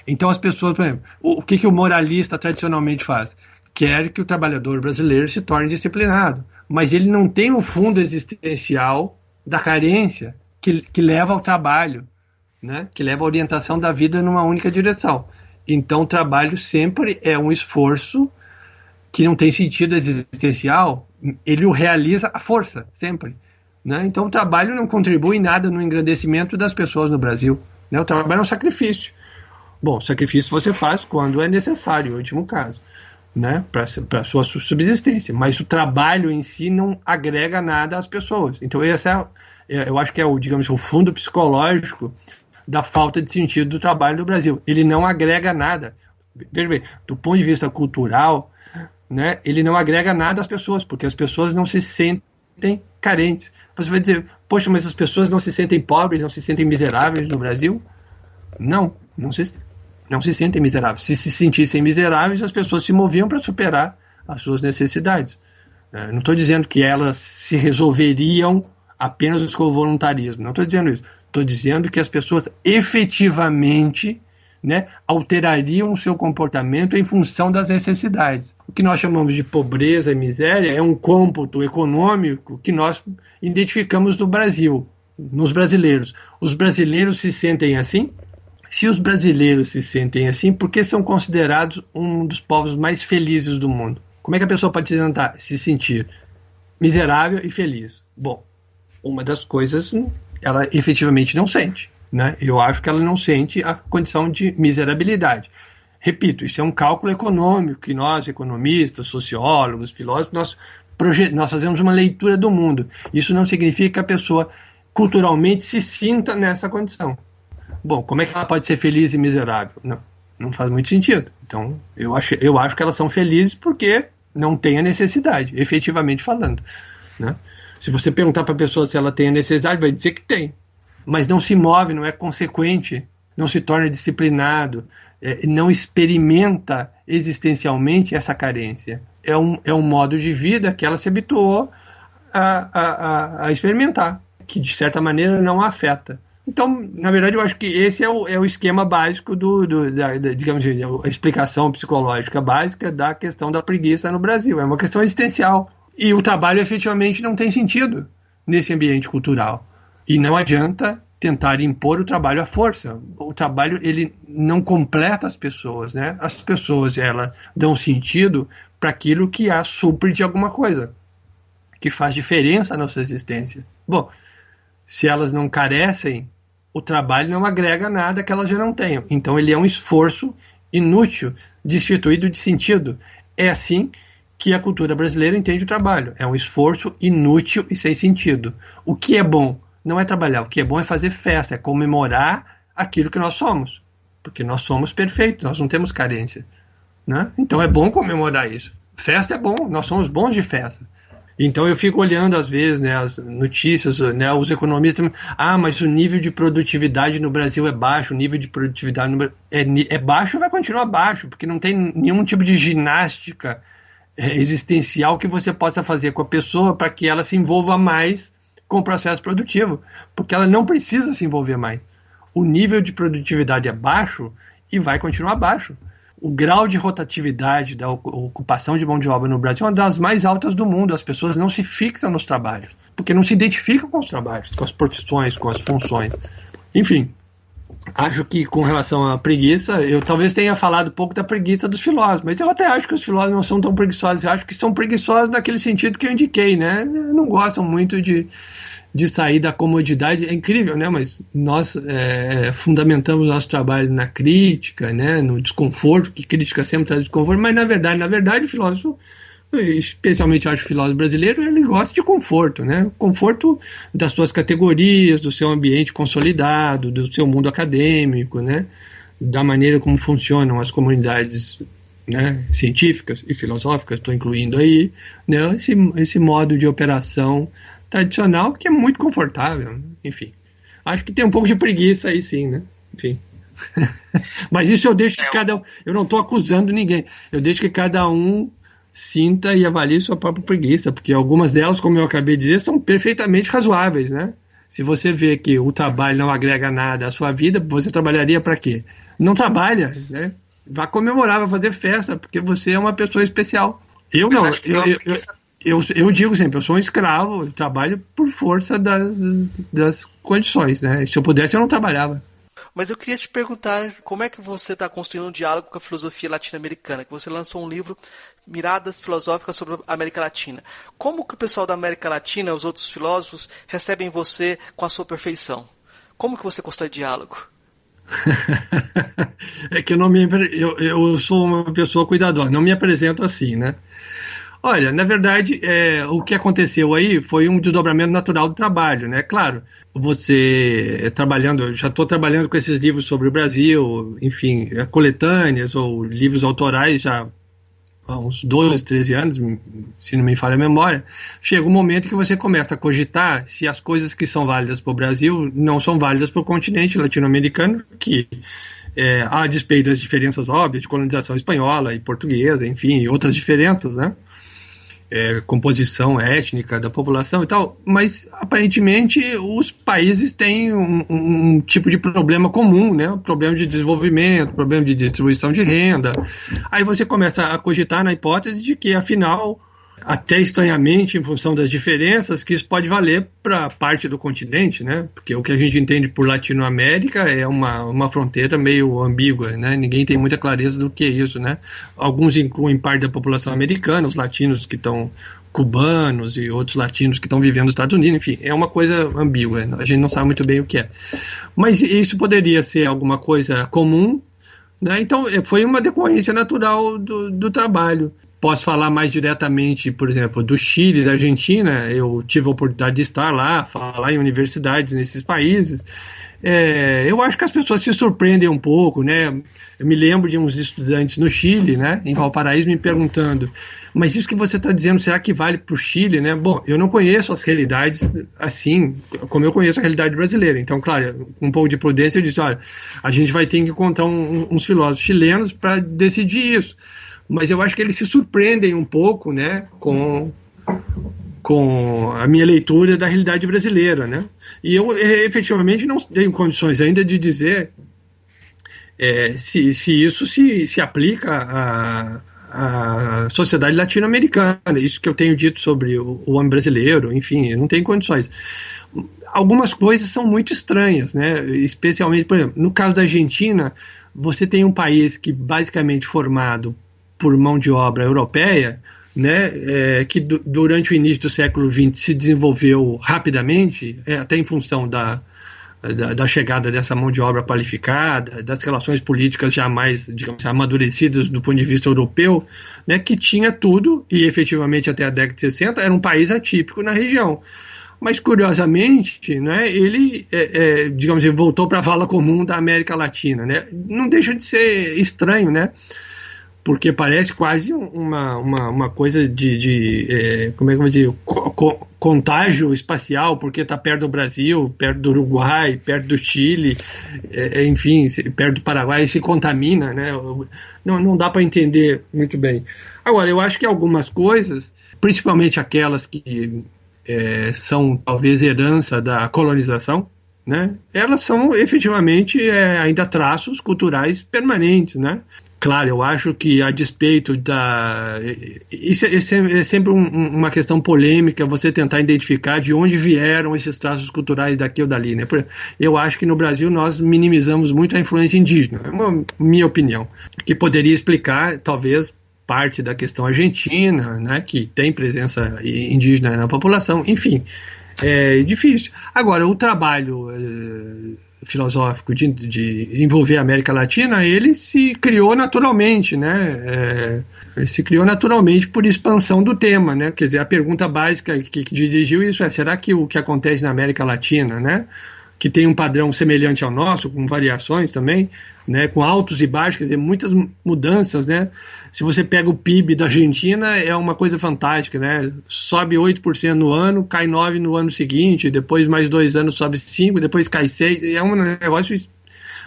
Então as pessoas, por exemplo, o que o moralista tradicionalmente faz? Quer que o trabalhador brasileiro se torne disciplinado, mas ele não tem o fundo existencial da carência que leva ao trabalho, né? Que leva à orientação da vida numa única direção. Então o trabalho sempre é um esforço que não tem sentido existencial, ele o realiza à força, sempre. Né? Então o trabalho não contribui em nada no engrandecimento das pessoas no Brasil. Né? O trabalho é um sacrifício. Bom, sacrifício você faz quando é necessário, no último caso, né? Para a sua subsistência. Mas o trabalho em si não agrega nada às pessoas. Então esse eu acho que é o fundo psicológico da falta de sentido do trabalho no Brasil. Ele não agrega nada. Veja bem, do ponto de vista cultural, né, ele não agrega nada às pessoas, porque as pessoas não se sentem carentes. Você vai dizer, poxa, mas as pessoas não se sentem pobres, não se sentem miseráveis no Brasil? Não se sentem miseráveis. Se sentissem miseráveis, as pessoas se moviam para superar as suas necessidades. Não estou dizendo que elas se resolveriam apenas com o voluntarismo, não estou dizendo isso. Estou dizendo que as pessoas efetivamente, né, alterariam o seu comportamento em função das necessidades. O que nós chamamos de pobreza e miséria é um cômputo econômico que nós identificamos no Brasil, nos brasileiros. Os brasileiros se sentem assim? Se os brasileiros se sentem assim, por que são considerados um dos povos mais felizes do mundo? Como é que a pessoa pode se sentir miserável e feliz? Bom, uma das coisas ela efetivamente não sente. Né? Eu acho que ela não sente a condição de miserabilidade. Repito, isso é um cálculo econômico que nós, economistas, sociólogos, filósofos, nós fazemos uma leitura do mundo. Isso não significa que a pessoa culturalmente se sinta nessa condição. Bom, como é que ela pode ser feliz e miserável? Não faz muito sentido. Então, eu acho que elas são felizes porque não tem a necessidade, efetivamente falando, né? Se você perguntar para a pessoa se ela tem a necessidade, vai dizer que tem. Mas não se move, não é consequente, não se torna disciplinado, não experimenta existencialmente essa carência. É um modo de vida que ela se habituou a experimentar, que de certa maneira não a afeta. Então, na verdade, eu acho que esse é o esquema básico digamos, a explicação psicológica básica da questão da preguiça no Brasil. É uma questão existencial. E o trabalho efetivamente não tem sentido nesse ambiente cultural. E não adianta tentar impor o trabalho à força. O trabalho, ele não completa as pessoas, né? As pessoas, elas dão sentido para aquilo que as supre de alguma coisa, que faz diferença na sua existência. Bom, se elas não carecem, o trabalho não agrega nada que elas já não tenham. Então ele é um esforço inútil, destituído de sentido. É assim que a cultura brasileira entende o trabalho. É um esforço inútil e sem sentido. O que é bom não é trabalhar. O que é bom é fazer festa, é comemorar aquilo que nós somos. Porque nós somos perfeitos, nós não temos carência, né? Então é bom comemorar isso. Festa é bom, nós somos bons de festa. Então eu fico olhando às vezes, né, as notícias, né, os economistas, mas o nível de produtividade no Brasil é baixo, o nível de produtividade no Brasil é baixo e vai continuar baixo, porque não tem nenhum tipo de ginástica existencial que você possa fazer com a pessoa para que ela se envolva mais com o processo produtivo, porque ela não precisa se envolver mais. O nível de produtividade é baixo e vai continuar baixo. O grau de rotatividade da ocupação de mão de obra no Brasil é uma das mais altas do mundo. As pessoas não se fixam nos trabalhos, porque não se identificam com os trabalhos, com as profissões, com as funções. Enfim, acho que com relação à preguiça, eu talvez tenha falado pouco da preguiça dos filósofos, mas eu até acho que os filósofos não são tão preguiçosos. Eu acho que são preguiçosos naquele sentido que eu indiquei, né? Não gostam muito de sair da comodidade. É incrível, né? Mas nós fundamentamos nosso trabalho na crítica, né? No desconforto, que crítica sempre traz desconforto, mas na verdade o filósofo, especialmente eu acho o filósofo brasileiro, ele gosta de conforto, né? Conforto das suas categorias, do seu ambiente consolidado, do seu mundo acadêmico, né? Da maneira como funcionam as comunidades, né, científicas e filosóficas, estou incluindo aí, né? Esse modo de operação tradicional, que é muito confortável, enfim. Acho que tem um pouco de preguiça aí sim, né? Enfim. Mas isso eu deixo que cada um... Eu não estou acusando ninguém. Eu deixo que cada um sinta e avalie sua própria preguiça, porque algumas delas, como eu acabei de dizer, são perfeitamente razoáveis, né? Se você vê que o trabalho não agrega nada à sua vida, você trabalharia para quê? Não trabalha, né? Vá comemorar, vai fazer festa, porque você é uma pessoa especial. Eu não... Eu digo sempre, eu sou um escravo, eu trabalho por força das condições, né? Se eu pudesse, eu não trabalhava. Mas eu queria te perguntar, como é que você está construindo um diálogo com a filosofia latino-americana? Que você lançou um livro, Miradas Filosóficas sobre a América Latina. Como que o pessoal da América Latina, os outros filósofos, recebem você com a sua perfeição? Como que você constrói diálogo? É que eu sou uma pessoa cuidadosa, não me apresento assim, né? Olha, na verdade, o que aconteceu aí foi um desdobramento natural do trabalho, né? Claro, você eu já estou trabalhando com esses livros sobre o Brasil, enfim, coletâneas ou livros autorais já há uns 12, 13 anos, se não me falha a memória. Chega um momento que você começa a cogitar se as coisas que são válidas para o Brasil não são válidas para o continente latino-americano, que a despeito das diferenças óbvias de colonização espanhola e portuguesa, enfim, e outras diferenças, né? Composição étnica da população e tal, mas aparentemente os países têm um tipo de problema comum, né? Problema de desenvolvimento, problema de distribuição de renda. Aí você começa a cogitar na hipótese de que, afinal, até estranhamente, em função das diferenças, que isso pode valer para parte do continente, né? Porque o que a gente entende por Latinoamérica é uma fronteira meio ambígua, né? Ninguém tem muita clareza do que é isso, né? Alguns incluem parte da população americana, os latinos que estão cubanos e outros latinos que estão vivendo nos Estados Unidos, enfim, é uma coisa ambígua, a gente não sabe muito bem o que é. Mas isso poderia ser alguma coisa comum né? Então, foi uma decorrência natural do trabalho. Posso falar mais diretamente, por exemplo, do Chile, da Argentina. Eu tive a oportunidade de estar lá, falar em universidades nesses países. Eu acho que as pessoas se surpreendem um pouco, né? Eu me lembro de uns estudantes no Chile, né, em Valparaíso, me perguntando: mas isso que você está dizendo, será que vale para o Chile, né? Bom, eu não conheço as realidades assim como eu conheço a realidade brasileira. Então, claro, com um pouco de prudência, eu disse: olha, a gente vai ter que encontrar uns filósofos chilenos para decidir isso. Mas eu acho que eles se surpreendem um pouco, né, com a minha leitura da realidade brasileira, né? E eu efetivamente não tenho condições ainda de dizer se isso se aplica à sociedade latino-americana. Isso que eu tenho dito sobre o homem brasileiro, enfim, eu não tenho condições. Algumas coisas são muito estranhas, né? Especialmente, por exemplo, no caso da Argentina, você tem um país que basicamente formado por mão de obra europeia, né, que durante o início do século XX se desenvolveu rapidamente, até em função da chegada dessa mão de obra qualificada, das relações políticas já mais, digamos, amadurecidas do ponto de vista europeu, né, que tinha tudo, e efetivamente até a década de 60 era um país atípico na região. Mas, curiosamente, né, ele, digamos, ele voltou para a vala comum da América Latina, né? Não deixa de ser estranho, né? Porque parece quase uma coisa como é que eu vou dizer, contágio espacial, porque está perto do Brasil, perto do Uruguai, perto do Chile, enfim, perto do Paraguai, se contamina, né? Não dá para entender muito bem. Agora, eu acho que algumas coisas, principalmente aquelas que são talvez herança da colonização, né? Elas são efetivamente ainda traços culturais permanentes, né? Claro, eu acho que a despeito isso é sempre uma questão polêmica, você tentar identificar de onde vieram esses traços culturais daqui ou dali, né? Eu acho que no Brasil nós minimizamos muito a influência indígena, é uma minha opinião, que poderia explicar, talvez, parte da questão argentina, né, que tem presença indígena na população, enfim, é difícil. Agora, o trabalho filosófico de envolver a América Latina, ele se criou naturalmente, né? Se criou naturalmente por expansão do tema, né? Quer dizer, a pergunta básica que dirigiu isso será que o que acontece na América Latina, né, que tem um padrão semelhante ao nosso, com variações também, né, com altos e baixos, quer dizer, muitas mudanças, né? Se você pega o PIB da Argentina, é uma coisa fantástica, né? Sobe 8% no ano, cai 9% no ano seguinte, depois mais 2 anos sobe 5%, depois cai 6%, é um negócio,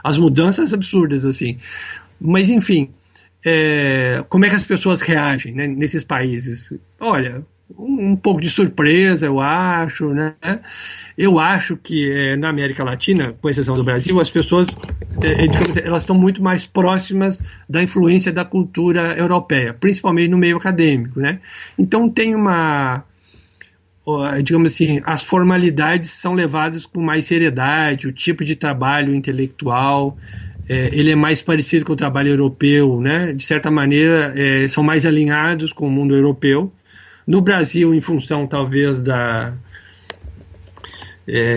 as mudanças absurdas, assim. Mas, enfim, como é que as pessoas reagem, né, nesses países? Olha, um pouco de surpresa, eu acho, né? Eu acho que na América Latina, com exceção do Brasil, as pessoas, digamos, elas estão muito mais próximas da influência da cultura europeia, principalmente no meio acadêmico, né? Então tem digamos assim, as formalidades são levadas com mais seriedade, o tipo de trabalho intelectual, ele é mais parecido com o trabalho europeu, né? De certa maneira, são mais alinhados com o mundo europeu. No Brasil, em função talvez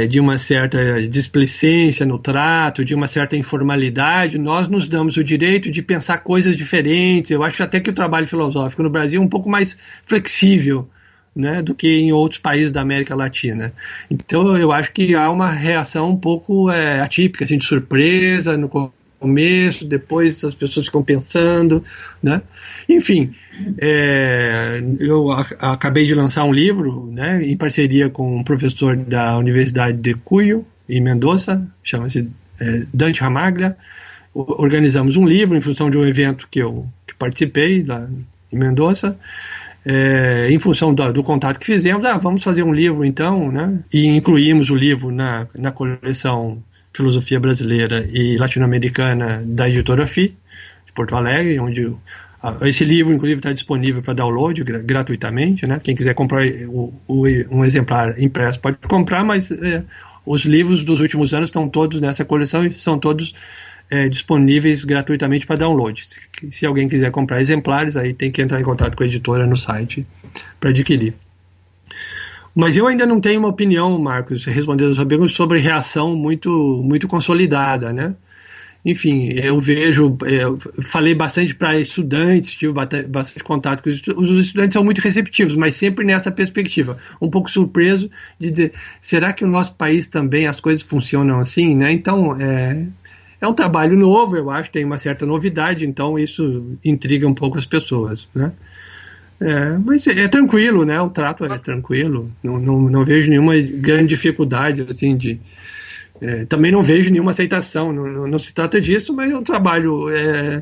de uma certa displicência no trato, de uma certa informalidade, nós nos damos o direito de pensar coisas diferentes. Eu acho até que o trabalho filosófico no Brasil é um pouco mais flexível, né, do que em outros países da América Latina. Então eu acho que há uma reação um pouco atípica, assim, de surpresa no começo, depois as pessoas ficam pensando, né? Enfim, eu acabei de lançar um livro, né, em parceria com um professor da Universidade de Cuyo, em Mendoza, chama-se Dante Ramaglia. Organizamos um livro em função de um evento que participei lá em Mendoza, em função do contato que fizemos. Vamos fazer um livro então, né? E incluímos o livro na coleção Filosofia Brasileira e Latino-Americana da editora FI, de Porto Alegre, onde esse livro, inclusive, está disponível para download gratuitamente, né? Quem quiser comprar um exemplar impresso pode comprar, mas os livros dos últimos anos estão todos nessa coleção e são todos disponíveis gratuitamente para download. Se alguém quiser comprar exemplares, aí tem que entrar em contato com a editora no site para adquirir. Mas eu ainda não tenho uma opinião, Marcos, respondendo a sua pergunta, sobre reação muito, muito consolidada, né? enfim, eu vejo, falei bastante para estudantes, tive bastante contato com os estudantes, são muito receptivos, mas sempre nessa perspectiva, um pouco surpreso de dizer, será que o nosso país também as coisas funcionam assim, né? Então, é um trabalho novo, eu acho, tem uma certa novidade, então isso intriga um pouco as pessoas, né? Mas é tranquilo, né? O trato é tranquilo, não vejo nenhuma grande dificuldade, assim, também não vejo nenhuma aceitação, não se trata disso, mas é um trabalho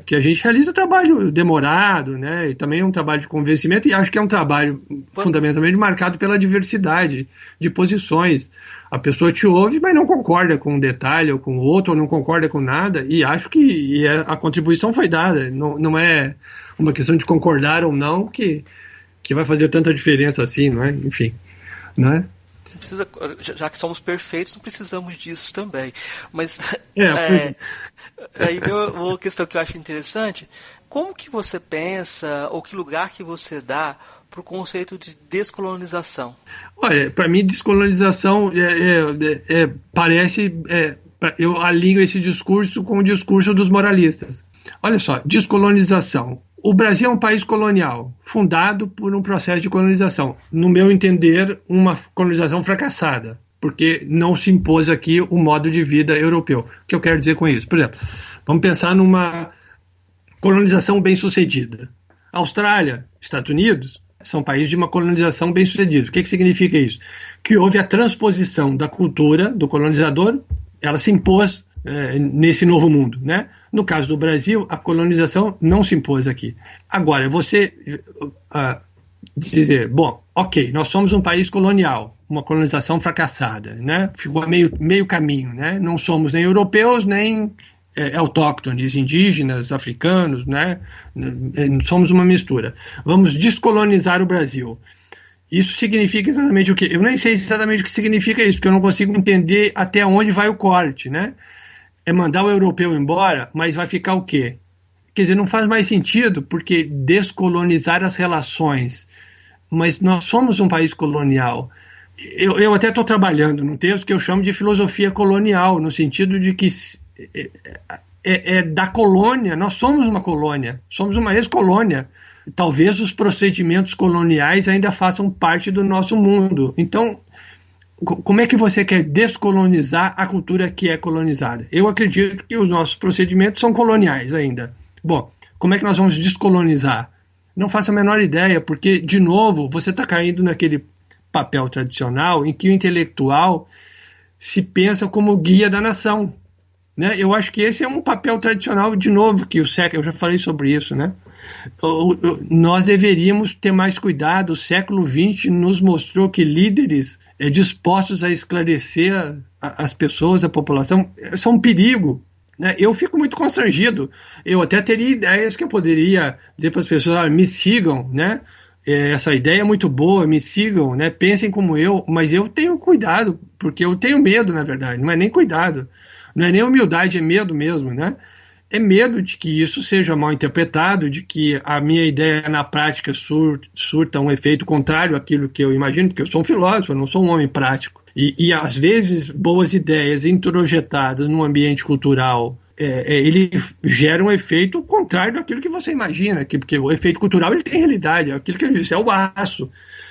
que a gente realiza, um trabalho demorado, né? E também é um trabalho de convencimento, e acho que é um trabalho fundamentalmente marcado pela diversidade de posições. A pessoa te ouve, mas não concorda com um detalhe ou com outro, ou não concorda com nada, e acho que a contribuição foi dada. Não é uma questão de concordar ou não que vai fazer tanta diferença assim, não é? Enfim, não é? Precisa, já que somos perfeitos, não precisamos disso também. Mas aí uma questão que eu acho interessante, como que você pensa, ou que lugar que você dá para o conceito de descolonização? Olha, para mim descolonização parece, eu alinho esse discurso com o discurso dos moralistas. Olha só, descolonização. O Brasil é um país colonial, fundado por um processo de colonização. No meu entender, uma colonização fracassada, porque não se impôs aqui o modo de vida europeu. O que eu quero dizer com isso? Por exemplo, vamos pensar numa colonização bem-sucedida. Austrália, Estados Unidos, são países de uma colonização bem-sucedida. O que significa isso? Que houve a transposição da cultura do colonizador, ela se impôs nesse novo mundo, né? No caso do Brasil, a colonização não se impôs aqui. Agora, você dizer, bom, ok, nós somos um país colonial, uma colonização fracassada, né? Ficou meio caminho, né? Não somos nem europeus, nem autóctones, indígenas, africanos, né? Somos uma mistura. Vamos descolonizar o Brasil. Isso significa exatamente o quê? Eu nem sei exatamente o que significa isso, porque eu não consigo entender até onde vai o corte, né? É mandar o europeu embora, mas vai ficar o quê? Quer dizer, não faz mais sentido, porque descolonizar as relações. Mas nós somos um país colonial. Eu até estou trabalhando num texto que eu chamo de filosofia colonial, no sentido de que da colônia, nós somos uma colônia, somos uma ex-colônia. Talvez os procedimentos coloniais ainda façam parte do nosso mundo. Então, como é que você quer descolonizar a cultura que é colonizada? Eu acredito que os nossos procedimentos são coloniais ainda. Bom, como é que nós vamos descolonizar? Não faço a menor ideia, porque, de novo, você está caindo naquele papel tradicional em que o intelectual se pensa como guia da nação, né? Eu acho que esse é um papel tradicional, de novo, que eu já falei sobre isso, né? Nós deveríamos ter mais cuidado. O século XX nos mostrou que líderes dispostos a esclarecer as pessoas, a população, são um perigo, né? Eu fico muito constrangido. Eu até teria ideias que eu poderia dizer para as pessoas, me sigam, né? Essa ideia é muito boa, me sigam, né? Pensem como eu, mas eu tenho cuidado, porque eu tenho medo, na verdade, não é nem cuidado, não é nem humildade, é medo mesmo, né? É medo de que isso seja mal interpretado, de que a minha ideia na prática surta um efeito contrário àquilo que eu imagino, porque eu sou um filósofo, eu não sou um homem prático. E às vezes, boas ideias introjetadas num ambiente cultural, ele gera um efeito contrário daquilo que você imagina, porque o efeito cultural ele tem realidade, é aquilo que eu disse, é o aço.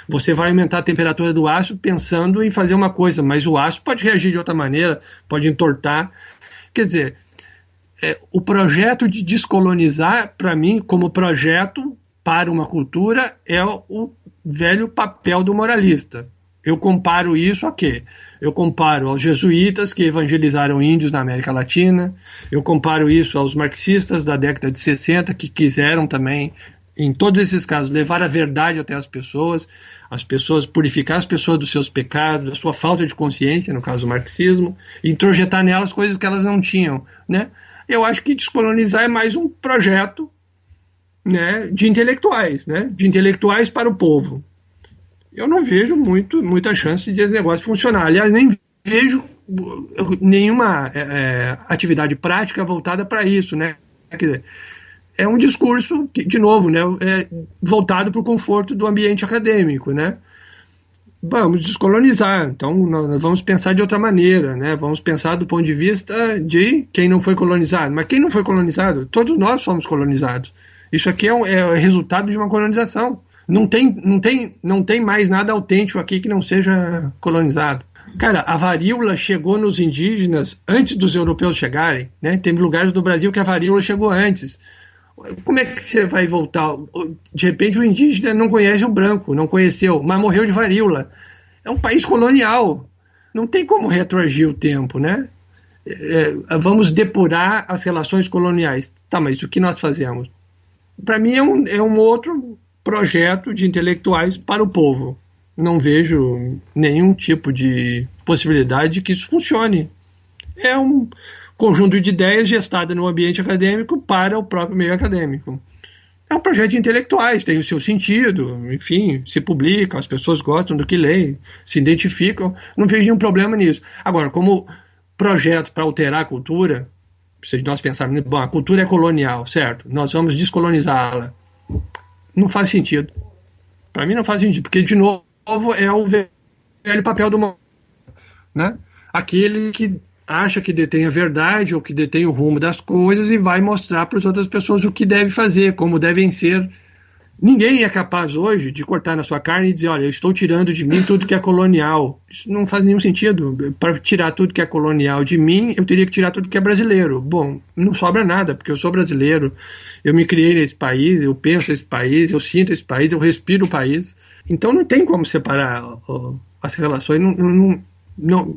Você vai aumentar a temperatura do aço pensando em fazer uma coisa, mas o aço pode reagir de outra maneira, pode entortar. Quer dizer, o projeto de descolonizar, para mim, como projeto para uma cultura, é o velho papel do moralista. Eu comparo isso a quê? Eu comparo aos jesuítas que evangelizaram índios na América Latina, eu comparo isso aos marxistas da década de 60, que quiseram também, em todos esses casos, levar a verdade até as pessoas, purificar as pessoas dos seus pecados, da sua falta de consciência, no caso do marxismo, e introjetar nelas coisas que elas não tinham, né? Eu acho que descolonizar é mais um projeto, né, de intelectuais para o povo. Eu não vejo muita chance de esse negócio funcionar. Aliás, nem vejo nenhuma atividade prática voltada para isso, né? Quer dizer, é um discurso, de novo, né, voltado para o conforto do ambiente acadêmico, né? vamos descolonizar. Então, nós vamos pensar de outra maneira, né? Vamos pensar do ponto de vista de quem não foi colonizado. Mas quem não foi colonizado? Todos nós fomos colonizados. Isso aqui é resultado de uma colonização. Não tem mais nada autêntico aqui que não seja colonizado. Cara, a varíola chegou nos indígenas antes dos europeus chegarem, né? Tem lugares do Brasil que a varíola chegou antes. Como é que você vai voltar? De repente o indígena não conhece o branco, não conheceu, mas morreu de varíola. É um país colonial. Não tem como retroagir o tempo, né? Vamos depurar as relações coloniais. Tá, mas o que nós fazemos? Para mim é um outro projeto de intelectuais para o povo. Não vejo nenhum tipo de possibilidade de que isso funcione. É um conjunto de ideias gestada no ambiente acadêmico para o próprio meio acadêmico. É um projeto de intelectuais, tem o seu sentido, enfim, se publica, as pessoas gostam do que leem, se identificam, não vejo nenhum problema nisso. Agora, como projeto para alterar a cultura, se nós pensarmos, bom, a cultura é colonial, certo? Nós vamos descolonizá-la. Não faz sentido. Para mim não faz sentido, porque, de novo, é o velho papel do mundo, né? Aquele que acha que detém a verdade ou que detém o rumo das coisas e vai mostrar para as outras pessoas o que deve fazer, como devem ser. Ninguém é capaz hoje de cortar na sua carne e dizer, olha, eu estou tirando de mim tudo que é colonial. Isso não faz nenhum sentido. Para tirar tudo que é colonial de mim, eu teria que tirar tudo que é brasileiro. Bom, não sobra nada, porque eu sou brasileiro, eu me criei nesse país, eu penso nesse país, eu sinto esse país, eu respiro o país. Então não tem como separar as relações.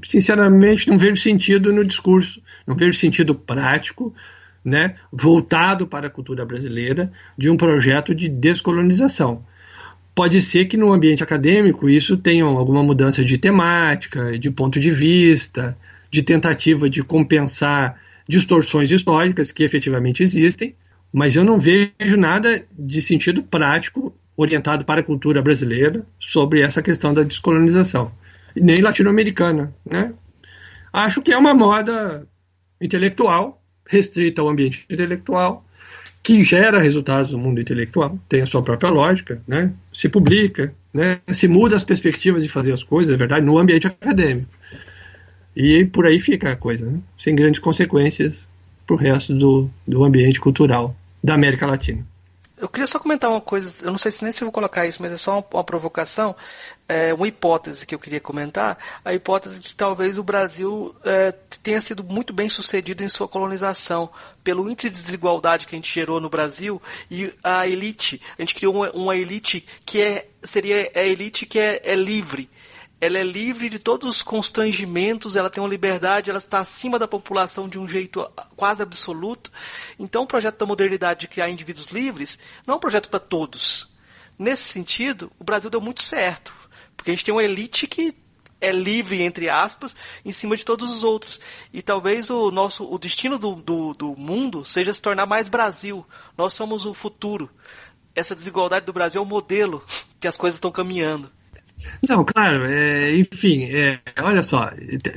Sinceramente, não vejo sentido no discurso, não vejo sentido prático, né, voltado para a cultura brasileira, de um projeto de descolonização. Pode ser que no ambiente acadêmico isso tenha alguma mudança de temática, de ponto de vista, de tentativa de compensar distorções históricas que efetivamente existem, mas eu não vejo nada de sentido prático orientado para a cultura brasileira sobre essa questão da descolonização, nem latino-americana, né? Acho que é uma moda intelectual, restrita ao ambiente intelectual, que gera resultados no mundo intelectual, tem a sua própria lógica, né? Se publica, né? Se muda as perspectivas de fazer as coisas, é verdade, no ambiente acadêmico. E por aí fica a coisa, né? Sem grandes consequências para o resto do ambiente cultural da América Latina. Eu queria só comentar uma coisa, eu não sei se nem se eu vou colocar isso, mas é só uma provocação, uma hipótese que eu queria comentar, a hipótese de que talvez o Brasil tenha sido muito bem sucedido em sua colonização, pelo índice de desigualdade que a gente gerou no Brasil, e a elite, a gente criou uma elite que seria a elite que é livre. Ela é livre de todos os constrangimentos, ela tem uma liberdade, ela está acima da população de um jeito quase absoluto. Então o projeto da modernidade de criar indivíduos livres não é um projeto para todos. Nesse sentido, o Brasil deu muito certo, porque a gente tem uma elite que é livre, entre aspas, em cima de todos os outros. E talvez o destino do mundo seja se tornar mais Brasil. Nós somos o futuro. Essa desigualdade do Brasil é o modelo que as coisas estão caminhando. Não, claro, enfim, olha só,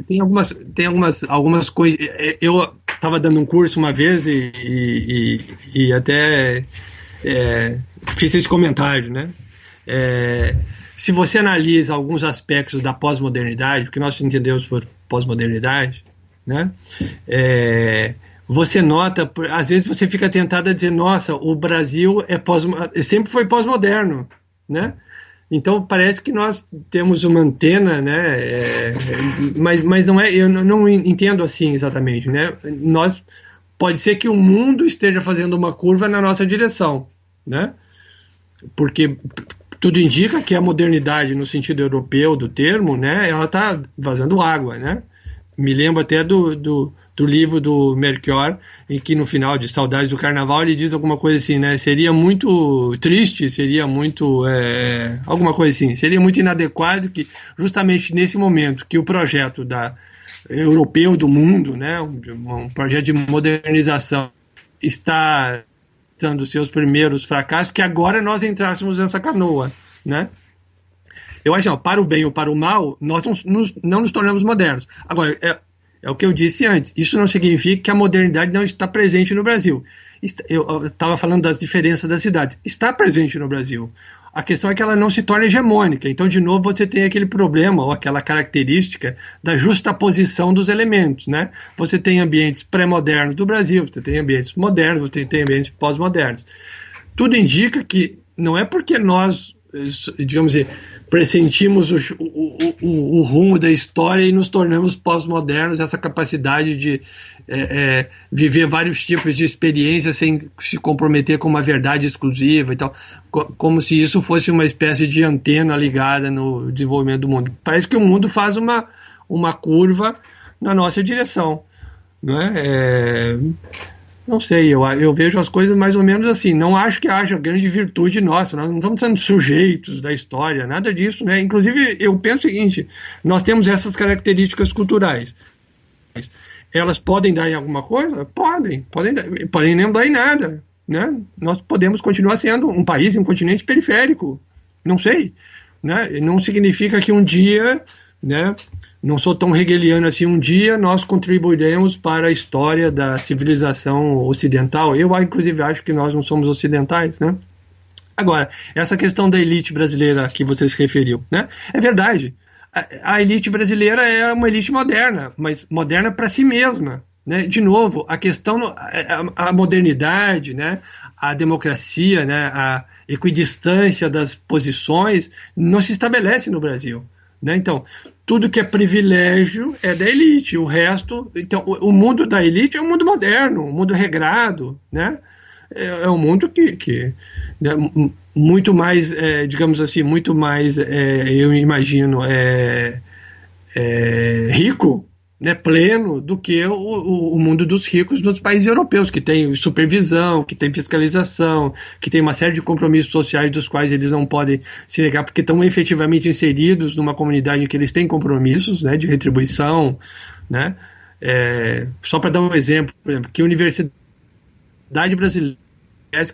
tem algumas coisas. Eu estava dando um curso uma vez e até fiz esse comentário, né? Se você analisa alguns aspectos da pós-modernidade, o que nós entendemos por pós-modernidade, né? Você nota, às vezes você fica tentado a dizer, nossa, o Brasil sempre foi pós-moderno, né? Então parece que nós temos uma antena, né? Mas não é, eu não entendo assim exatamente, né? Pode ser que o mundo esteja fazendo uma curva na nossa direção, né? Porque tudo indica que a modernidade, no sentido europeu do termo, né? Ela está vazando água, né? Me lembro até do livro do Melchior, em que no final de Saudades do Carnaval ele diz alguma coisa assim, né? Seria muito triste, seria muito alguma coisa assim, seria muito inadequado que justamente nesse momento que o projeto europeu do mundo, né? Um projeto de modernização está dando seus primeiros fracassos, que agora nós entrássemos nessa canoa, né? Eu acho que, para o bem ou para o mal, nós não nos tornamos modernos. Agora, é o que eu disse antes. Isso não significa que a modernidade não está presente no Brasil. Eu estava falando das diferenças das cidades. Está presente no Brasil. A questão é que ela não se torna hegemônica. Então, de novo, você tem aquele problema ou aquela característica da justaposição dos elementos, né? Você tem ambientes pré-modernos do Brasil, você tem ambientes modernos, você tem ambientes pós-modernos. Tudo indica que não é porque nós, digamos assim, pressentimos o rumo da história e nos tornamos pós-modernos, essa capacidade de viver vários tipos de experiências sem se comprometer com uma verdade exclusiva e tal, como se isso fosse uma espécie de antena ligada no desenvolvimento do mundo. Parece que o mundo faz uma curva na nossa direção, não é? Não sei, eu vejo as coisas mais ou menos assim. Não acho que haja grande virtude nossa, nós não estamos sendo sujeitos da história, nada disso, né? Inclusive, eu penso o seguinte, nós temos essas características culturais. Elas podem dar em alguma coisa? Podem nem dar em nada, né? Nós podemos continuar sendo um país, um continente periférico, não sei, né? Não significa que um dia, né? Não sou tão hegeliano assim, um dia nós contribuiremos para a história da civilização ocidental. Eu, inclusive, acho que nós não somos ocidentais, né? Agora, essa questão da elite brasileira que você se referiu, né? É verdade. A elite brasileira é uma elite moderna, mas moderna para si mesma, né? De novo, a questão, a modernidade, né? A democracia, né? A equidistância das posições não se estabelece no Brasil, né? Então, tudo que é privilégio é da elite, o resto... Então, o mundo da elite é um mundo moderno, um mundo regrado, né? É um mundo que né, muito mais, digamos assim, muito mais, eu imagino, rico, né, pleno, do que o mundo dos ricos nos países europeus, que tem supervisão, que tem fiscalização, que tem uma série de compromissos sociais dos quais eles não podem se negar, porque estão efetivamente inseridos numa comunidade em que eles têm compromissos, né, de retribuição, né? Só para dar um exemplo, por exemplo, que a Universidade Brasileira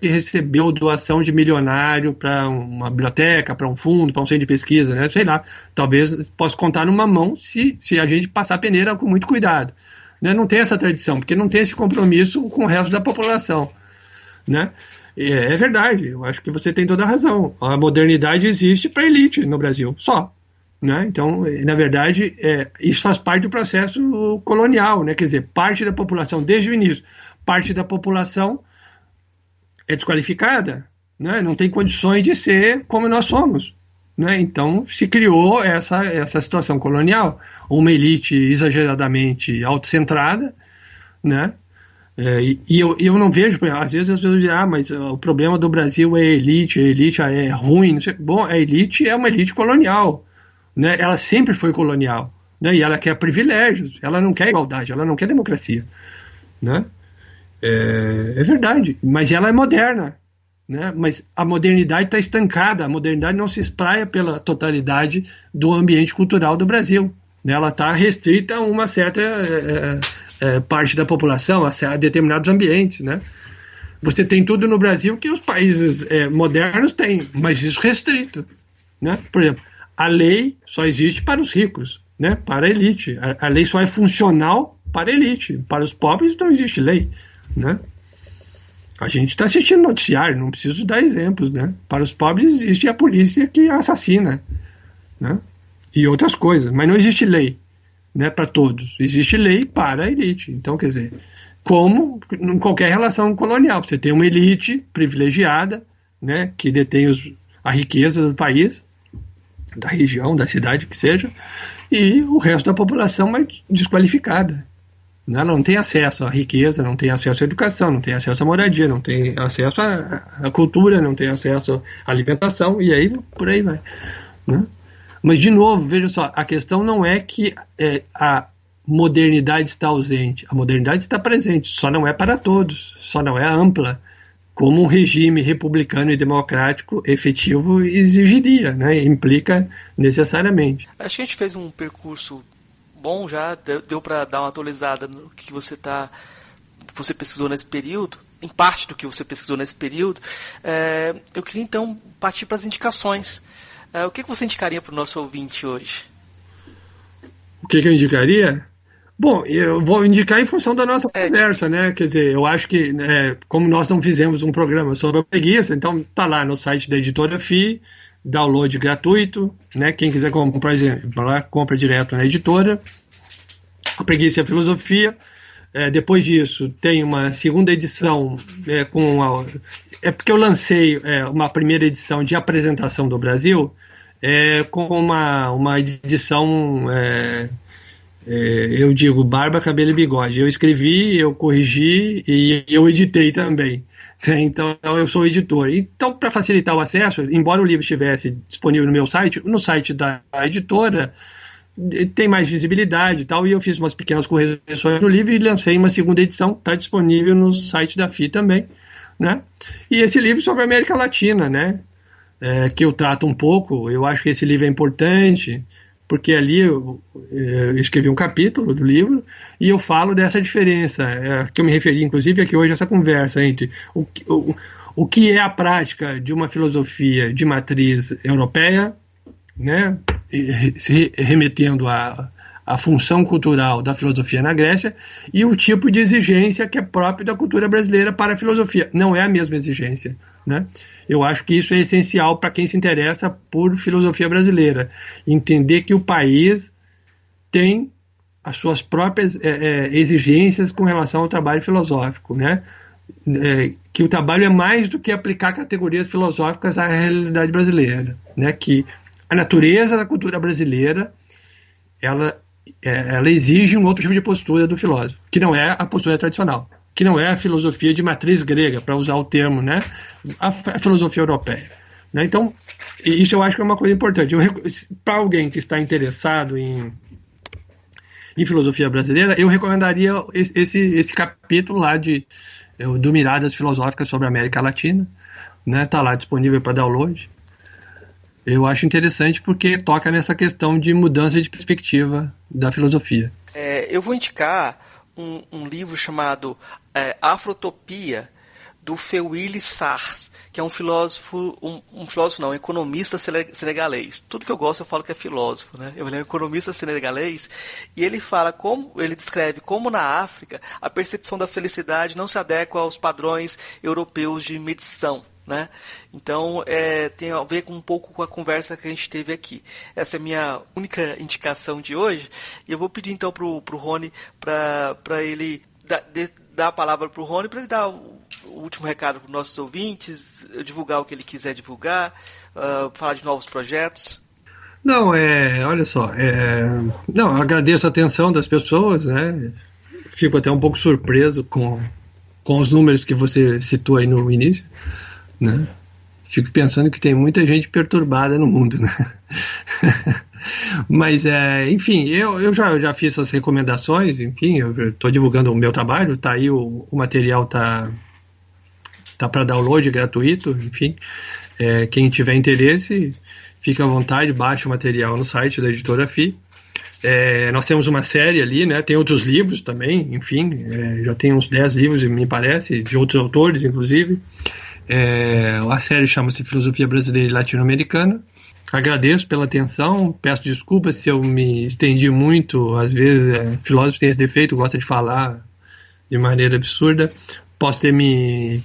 que recebeu doação de milionário para uma biblioteca, para um fundo, para um centro de pesquisa, né? Sei lá, talvez possa contar numa mão se a gente passar a peneira com muito cuidado, né? Não tem essa tradição, porque não tem esse compromisso com o resto da população, né? É verdade, eu acho que você tem toda a razão. A modernidade existe para a elite no Brasil, só, né? Então, na verdade, isso faz parte do processo colonial, né? Quer dizer, parte da população, desde o início, parte da população é desqualificada, né? Não tem condições de ser como nós somos, né? Então se criou essa situação colonial, uma elite exageradamente autocentrada, né? E eu não vejo, às vezes as pessoas dizem, mas o problema do Brasil é a elite é ruim, não sei. Bom, a elite é uma elite colonial, né? Ela sempre foi colonial, né? E ela quer privilégios, ela não quer igualdade, ela não quer democracia, né? É verdade, mas ela é moderna, né? Mas a modernidade está estancada, a modernidade não se espraia pela totalidade do ambiente cultural do Brasil, né? Ela está restrita a uma certa parte da população, a determinados ambientes, né? Você tem tudo no Brasil que os países modernos têm, mas isso restrito, né? Por exemplo, a lei só existe para os ricos, né? Para a elite, a lei só é funcional para a elite, para os pobres não existe lei, né? A gente está assistindo noticiário, não preciso dar exemplos, né? Para os pobres existe a polícia que assassina, né? E outras coisas, mas não existe lei, né, para todos, existe lei para a elite. Então, quer dizer, como em qualquer relação colonial, você tem uma elite privilegiada, né, que detém a riqueza do país, da região, da cidade, que seja, e o resto da população é desqualificada. Ela não tem acesso à riqueza, não tem acesso à educação, não tem acesso à moradia, não tem acesso à cultura, não tem acesso à alimentação, e aí por aí vai, né? Mas, de novo, veja só, a questão não é que a modernidade está ausente, a modernidade está presente, só não é para todos, só não é ampla, como um regime republicano e democrático efetivo exigiria, né? Implica necessariamente. Acho que a gente fez um percurso bom já, deu para dar uma atualizada no que você pesquisou nesse período, em parte do que você pesquisou nesse período. Eu queria então partir para as indicações. O que você indicaria para o nosso ouvinte hoje? O que eu indicaria? Bom, eu vou indicar em função da nossa conversa, né? Quer dizer, eu acho que, como nós não fizemos um programa sobre a preguiça, então tá lá no site da Editora FI, download gratuito, né? Quem quiser comprar, lá, compra direto na editora. A Preguiça e a Filosofia. Depois disso, tem uma segunda edição porque eu lancei uma primeira edição de apresentação do Brasil com uma edição... eu digo barba, cabelo e bigode. Eu escrevi, eu corrigi e eu editei também. Então eu sou editor. Então, para facilitar o acesso, embora o livro estivesse disponível no meu site, no site da editora tem mais visibilidade e tal, e eu fiz umas pequenas correções no livro e lancei uma segunda edição, está disponível no site da FI também, né? E esse livro sobre a América Latina, né? Que eu trato um pouco, eu acho que esse livro é importante, porque ali eu escrevi um capítulo do livro e eu falo dessa diferença, que eu me referi, inclusive, aqui hoje, essa conversa entre o que é a prática de uma filosofia de matriz europeia, né, se remetendo à função cultural da filosofia na Grécia, e o tipo de exigência que é próprio da cultura brasileira para a filosofia. Não é a mesma exigência, né? Eu acho que isso é essencial para quem se interessa por filosofia brasileira. Entender que o país tem as suas próprias exigências com relação ao trabalho filosófico, né? Que o trabalho é mais do que aplicar categorias filosóficas à realidade brasileira, né? Que a natureza da cultura brasileira ela exige um outro tipo de postura do filósofo, que não é a postura tradicional, que não é a filosofia de matriz grega, para usar o termo, né? A filosofia europeia, né? Então, isso eu acho que é uma coisa importante. Para alguém que está interessado em filosofia brasileira, eu recomendaria esse capítulo lá do Miradas Filosóficas sobre a América Latina, né? Está lá disponível para download. Eu acho interessante porque toca nessa questão de mudança de perspectiva da filosofia. Eu vou indicar um livro chamado Afrotopia, do Feuille Sarr, que é um filósofo, um economista senegalês. Tudo que eu gosto eu falo que é filósofo, né? Ele é um economista senegalês e ele descreve como na África a percepção da felicidade não se adequa aos padrões europeus de medição, né? Então tem a ver um pouco com a conversa que a gente teve aqui. Essa é a minha única indicação de hoje e eu vou pedir então pro Rony para ele dar a palavra pro Rony, para ele dar o último recado para os nossos ouvintes, divulgar o que ele quiser divulgar, falar de novos projetos. Não, olha só, não, eu agradeço a atenção das pessoas, né? Fico até um pouco surpreso com os números que você citou aí no início, né? Fico pensando que tem muita gente perturbada no mundo, né? Mas, enfim, eu já fiz essas recomendações, enfim, eu estou divulgando o meu trabalho, tá aí o material tá para download gratuito, enfim, quem tiver interesse, fica à vontade, baixa o material no site da Editora FI. Nós temos uma série ali, né? Tem outros livros também, enfim, já tem uns 10 livros, me parece, de outros autores, inclusive. A série chama-se Filosofia Brasileira e Latino-Americana. Agradeço pela atenção, peço desculpas se eu me estendi muito, às vezes filósofo tem esse defeito, gosta de falar de maneira absurda, posso ter me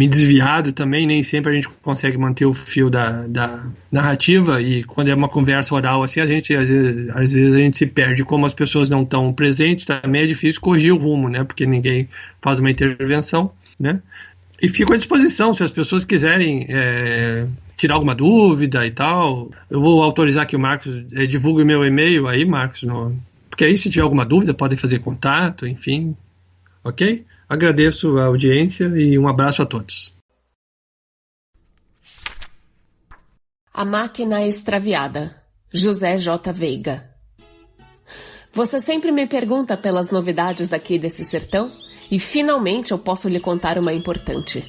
desviado também, nem sempre a gente consegue manter o fio da narrativa, e quando é uma conversa oral assim, às vezes a gente se perde, como as pessoas não estão presentes, também é difícil corrigir o rumo, né, porque ninguém faz uma intervenção, né, e fico à disposição, se as pessoas quiserem tirar alguma dúvida e tal, eu vou autorizar que o Marcos divulgue o meu e-mail aí, Marcos, porque aí se tiver alguma dúvida podem fazer contato, enfim, ok? Agradeço a audiência e um abraço a todos. A Máquina Extraviada, José J. Veiga. Você sempre me pergunta pelas novidades daqui desse sertão e finalmente eu posso lhe contar uma importante.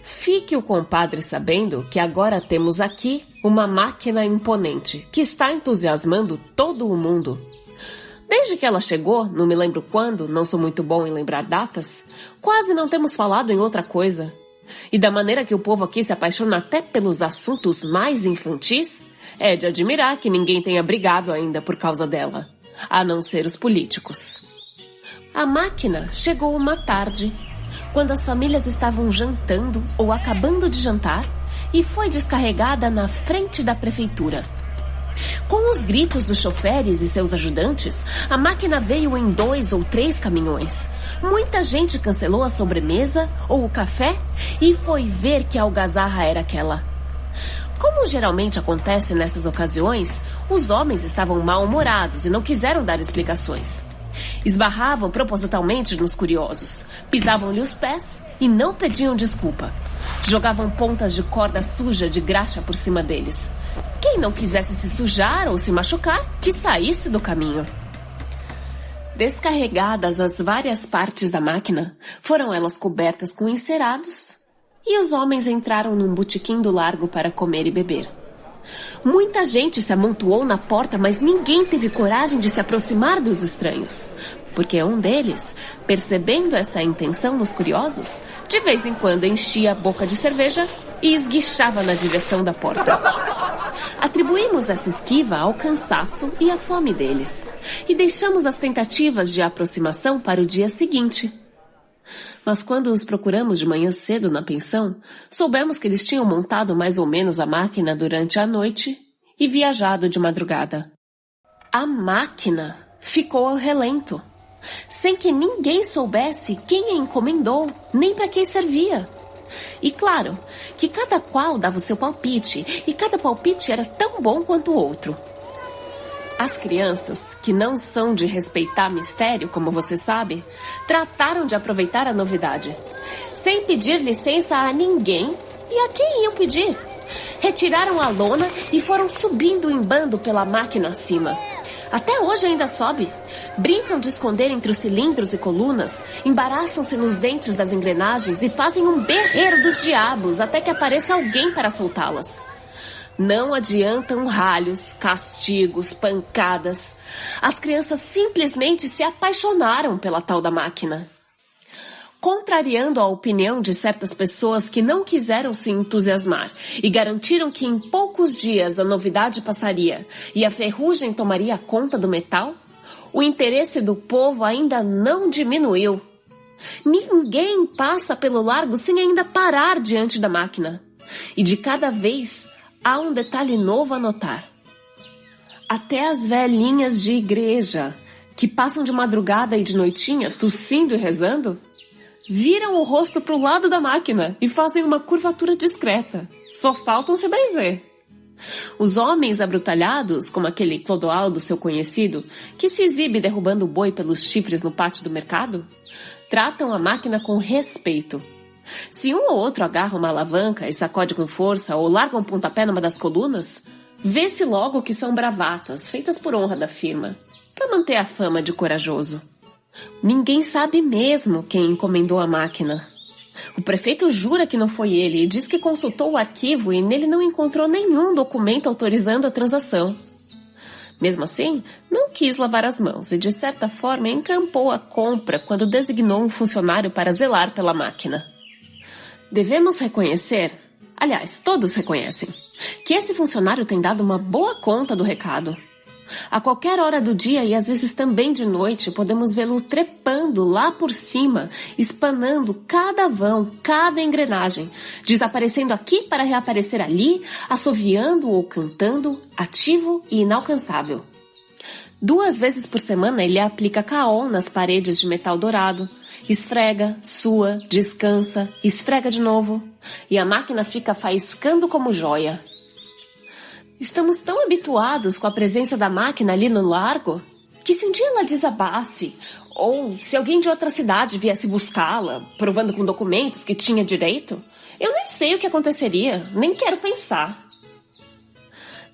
Fique o compadre sabendo que agora temos aqui uma máquina imponente que está entusiasmando todo o mundo. Desde que ela chegou, não me lembro quando, não sou muito bom em lembrar datas, quase não temos falado em outra coisa. E da maneira que o povo aqui se apaixona até pelos assuntos mais infantis, é de admirar que ninguém tenha brigado ainda por causa dela. a não ser os políticos. A máquina chegou uma tarde, quando as famílias estavam jantando ou acabando de jantar, e foi descarregada na frente da prefeitura. Com os gritos dos choferes e seus ajudantes, a máquina veio em 2 ou 3 caminhões. Muita gente cancelou a sobremesa ou o café e foi ver que algazarra era aquela. Como geralmente acontece nessas ocasiões, os homens estavam mal-humorados e não quiseram dar explicações. Esbarravam propositalmente nos curiosos, pisavam-lhe os pés e não pediam desculpa. Jogavam pontas de corda suja de graxa por cima deles. Quem não quisesse se sujar ou se machucar, que saísse do caminho. Descarregadas as várias partes da máquina, foram elas cobertas com encerados, e os homens entraram num botequim do largo para comer e beber. Muita gente se amontoou na porta, mas ninguém teve coragem de se aproximar dos estranhos, porque um deles, percebendo essa intenção nos curiosos, de vez em quando enchia a boca de cerveja e esguichava na direção da porta. Atribuímos essa esquiva ao cansaço e à fome deles, e deixamos as tentativas de aproximação para o dia seguinte. Mas quando os procuramos de manhã cedo na pensão, soubemos que eles tinham montado mais ou menos a máquina durante a noite e viajado de madrugada. A máquina ficou ao relento, sem que ninguém soubesse quem a encomendou, nem para quem servia. E claro, que cada qual dava o seu palpite, e cada palpite era tão bom quanto o outro. As crianças, que não são de respeitar mistério, como você sabe, trataram de aproveitar a novidade, sem pedir licença a ninguém e a quem iam pedir. Retiraram a lona e foram subindo em bando pela máquina acima. Até hoje ainda sobe. Brincam de esconder entre os cilindros e colunas, embaraçam-se nos dentes das engrenagens e fazem um berreiro dos diabos até que apareça alguém para soltá-las. Não adiantam ralhos, castigos, pancadas. As crianças simplesmente se apaixonaram pela tal da máquina. Contrariando a opinião de certas pessoas que não quiseram se entusiasmar e garantiram que em poucos dias a novidade passaria e a ferrugem tomaria conta do metal, o interesse do povo ainda não diminuiu. Ninguém passa pelo largo sem ainda parar diante da máquina. E de cada vez há um detalhe novo a notar. Até as velhinhas de igreja, que passam de madrugada e de noitinha, tossindo e rezando, viram o rosto para o lado da máquina e fazem uma curvatura discreta. Só faltam se benzer. Os homens abrutalhados, como aquele Clodoaldo, seu conhecido, que se exibe derrubando o boi pelos chifres no pátio do mercado, tratam a máquina com respeito. Se um ou outro agarra uma alavanca e sacode com força ou larga um pontapé numa das colunas, vê-se logo que são bravatas, feitas por honra da firma, para manter a fama de corajoso. Ninguém sabe mesmo quem encomendou a máquina. O prefeito jura que não foi ele e diz que consultou o arquivo e nele não encontrou nenhum documento autorizando a transação. Mesmo assim, não quis lavar as mãos e, de certa forma, encampou a compra quando designou um funcionário para zelar pela máquina. Devemos reconhecer, aliás, todos reconhecem, que esse funcionário tem dado uma boa conta do recado. A qualquer hora do dia e às vezes também de noite, podemos vê-lo trepando lá por cima, espanando cada vão, cada engrenagem, desaparecendo aqui para reaparecer ali, assoviando ou cantando, ativo e inalcançável. 2 vezes por semana ele aplica caol nas paredes de metal dourado, esfrega, sua, descansa, esfrega de novo, e a máquina fica faiscando como joia. Estamos tão habituados com a presença da máquina ali no largo, que se um dia ela desabasse, ou se alguém de outra cidade viesse buscá-la, provando com documentos que tinha direito, eu nem sei o que aconteceria, nem quero pensar.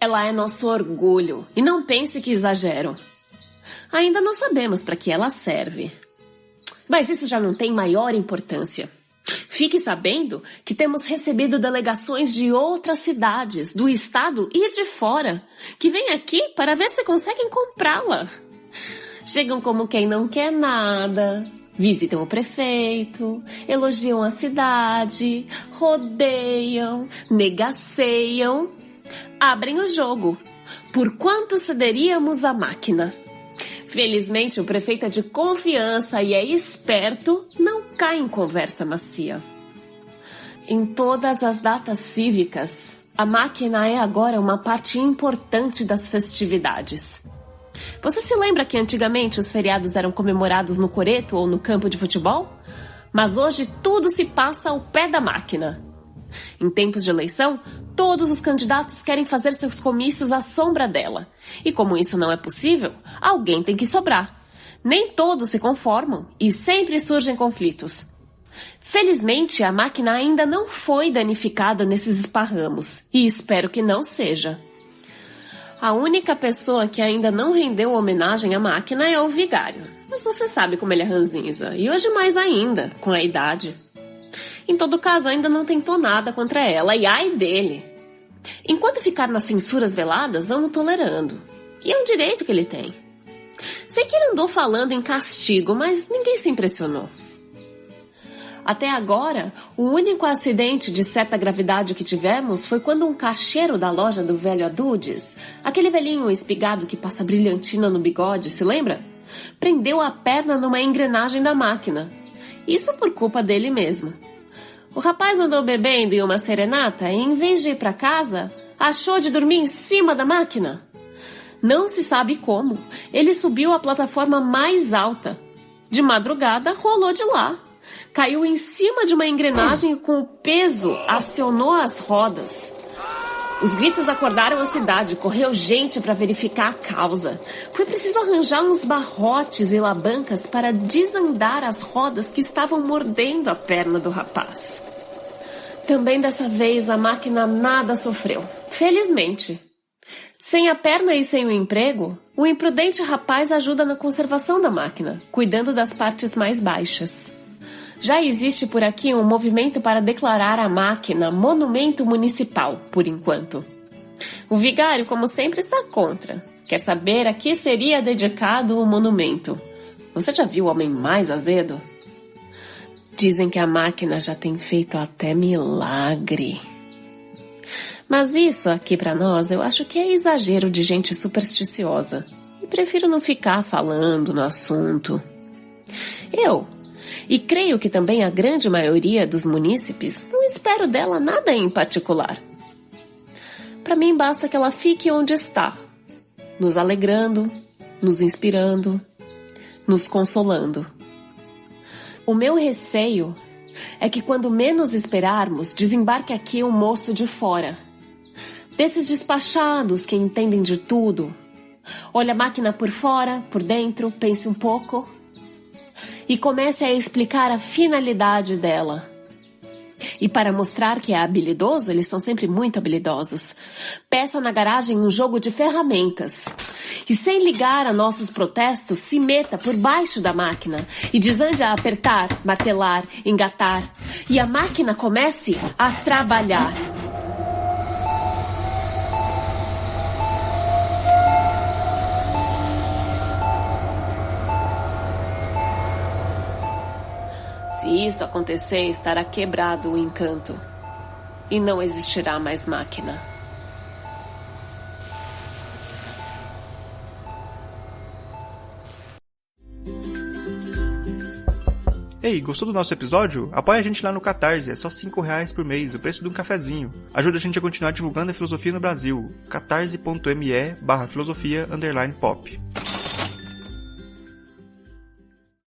Ela é nosso orgulho, e não pense que exagero. Ainda não sabemos para que ela serve. Mas isso já não tem maior importância. Fique sabendo que temos recebido delegações de outras cidades, do estado e de fora, que vêm aqui para ver se conseguem comprá-la. Chegam como quem não quer nada, visitam o prefeito, elogiam a cidade, rodeiam, negociam, abrem o jogo. Por quanto cederíamos a máquina? Felizmente, o prefeito é de confiança e é esperto, não cai em conversa macia. Em todas as datas cívicas, a máquina é agora uma parte importante das festividades. Você se lembra que antigamente os feriados eram comemorados no coreto ou no campo de futebol? Mas hoje tudo se passa ao pé da máquina. Em tempos de eleição, todos os candidatos querem fazer seus comícios à sombra dela. E como isso não é possível, alguém tem que sobrar. Nem todos se conformam e sempre surgem conflitos. Felizmente, a máquina ainda não foi danificada nesses esparramos, e espero que não seja. A única pessoa que ainda não rendeu homenagem à máquina é o vigário. Mas você sabe como ele é ranzinza, e hoje mais ainda, com a idade. Em todo caso, ainda não tentou nada contra ela, e ai dele. Enquanto ficar nas censuras veladas, vamos tolerando. E é um direito que ele tem. Sei que ele andou falando em castigo, mas ninguém se impressionou. Até agora, o único acidente de certa gravidade que tivemos foi quando um caixeiro da loja do velho Adudes, aquele velhinho espigado que passa brilhantina no bigode, se lembra? Prendeu a perna numa engrenagem da máquina. Isso por culpa dele mesmo. O rapaz andou bebendo em uma serenata e, em vez de ir para casa, achou de dormir em cima da máquina. Não se sabe como. Ele subiu a plataforma mais alta. De madrugada, rolou de lá. Caiu em cima de uma engrenagem e com o peso acionou as rodas. Os gritos acordaram a cidade, correu gente para verificar a causa. Foi preciso arranjar uns barrotes e lavancas para desandar as rodas que estavam mordendo a perna do rapaz. Também dessa vez a máquina nada sofreu, felizmente. Sem a perna e sem o emprego, o imprudente rapaz ajuda na conservação da máquina, cuidando das partes mais baixas. Já existe por aqui um movimento para declarar a máquina monumento municipal, por enquanto. O vigário, como sempre, está contra. Quer saber a que seria dedicado o monumento. Você já viu o homem mais azedo? Dizem que a máquina já tem feito até milagre. Mas isso aqui para nós eu acho que é exagero de gente supersticiosa. E prefiro não ficar falando no assunto. E creio que também a grande maioria dos munícipes, não espero dela nada em particular. Para mim basta que ela fique onde está, nos alegrando, nos inspirando, nos consolando. O meu receio é que quando menos esperarmos, desembarque aqui um moço de fora. Desses despachados que entendem de tudo. Olha a máquina por fora, por dentro, pense um pouco e comece a explicar a finalidade dela. E para mostrar que é habilidoso, eles são sempre muito habilidosos, peça na garagem um jogo de ferramentas. E sem ligar a nossos protestos, se meta por baixo da máquina e desande a apertar, martelar, engatar. E a máquina comece a trabalhar. Se isso acontecer, estará quebrado o encanto. E não existirá mais máquina. Ei, gostou do nosso episódio? Apoia a gente lá no Catarse, é só R$5 por mês, o preço de um cafezinho. Ajuda a gente a continuar divulgando a filosofia no Brasil. catarse.me/filosofia_pop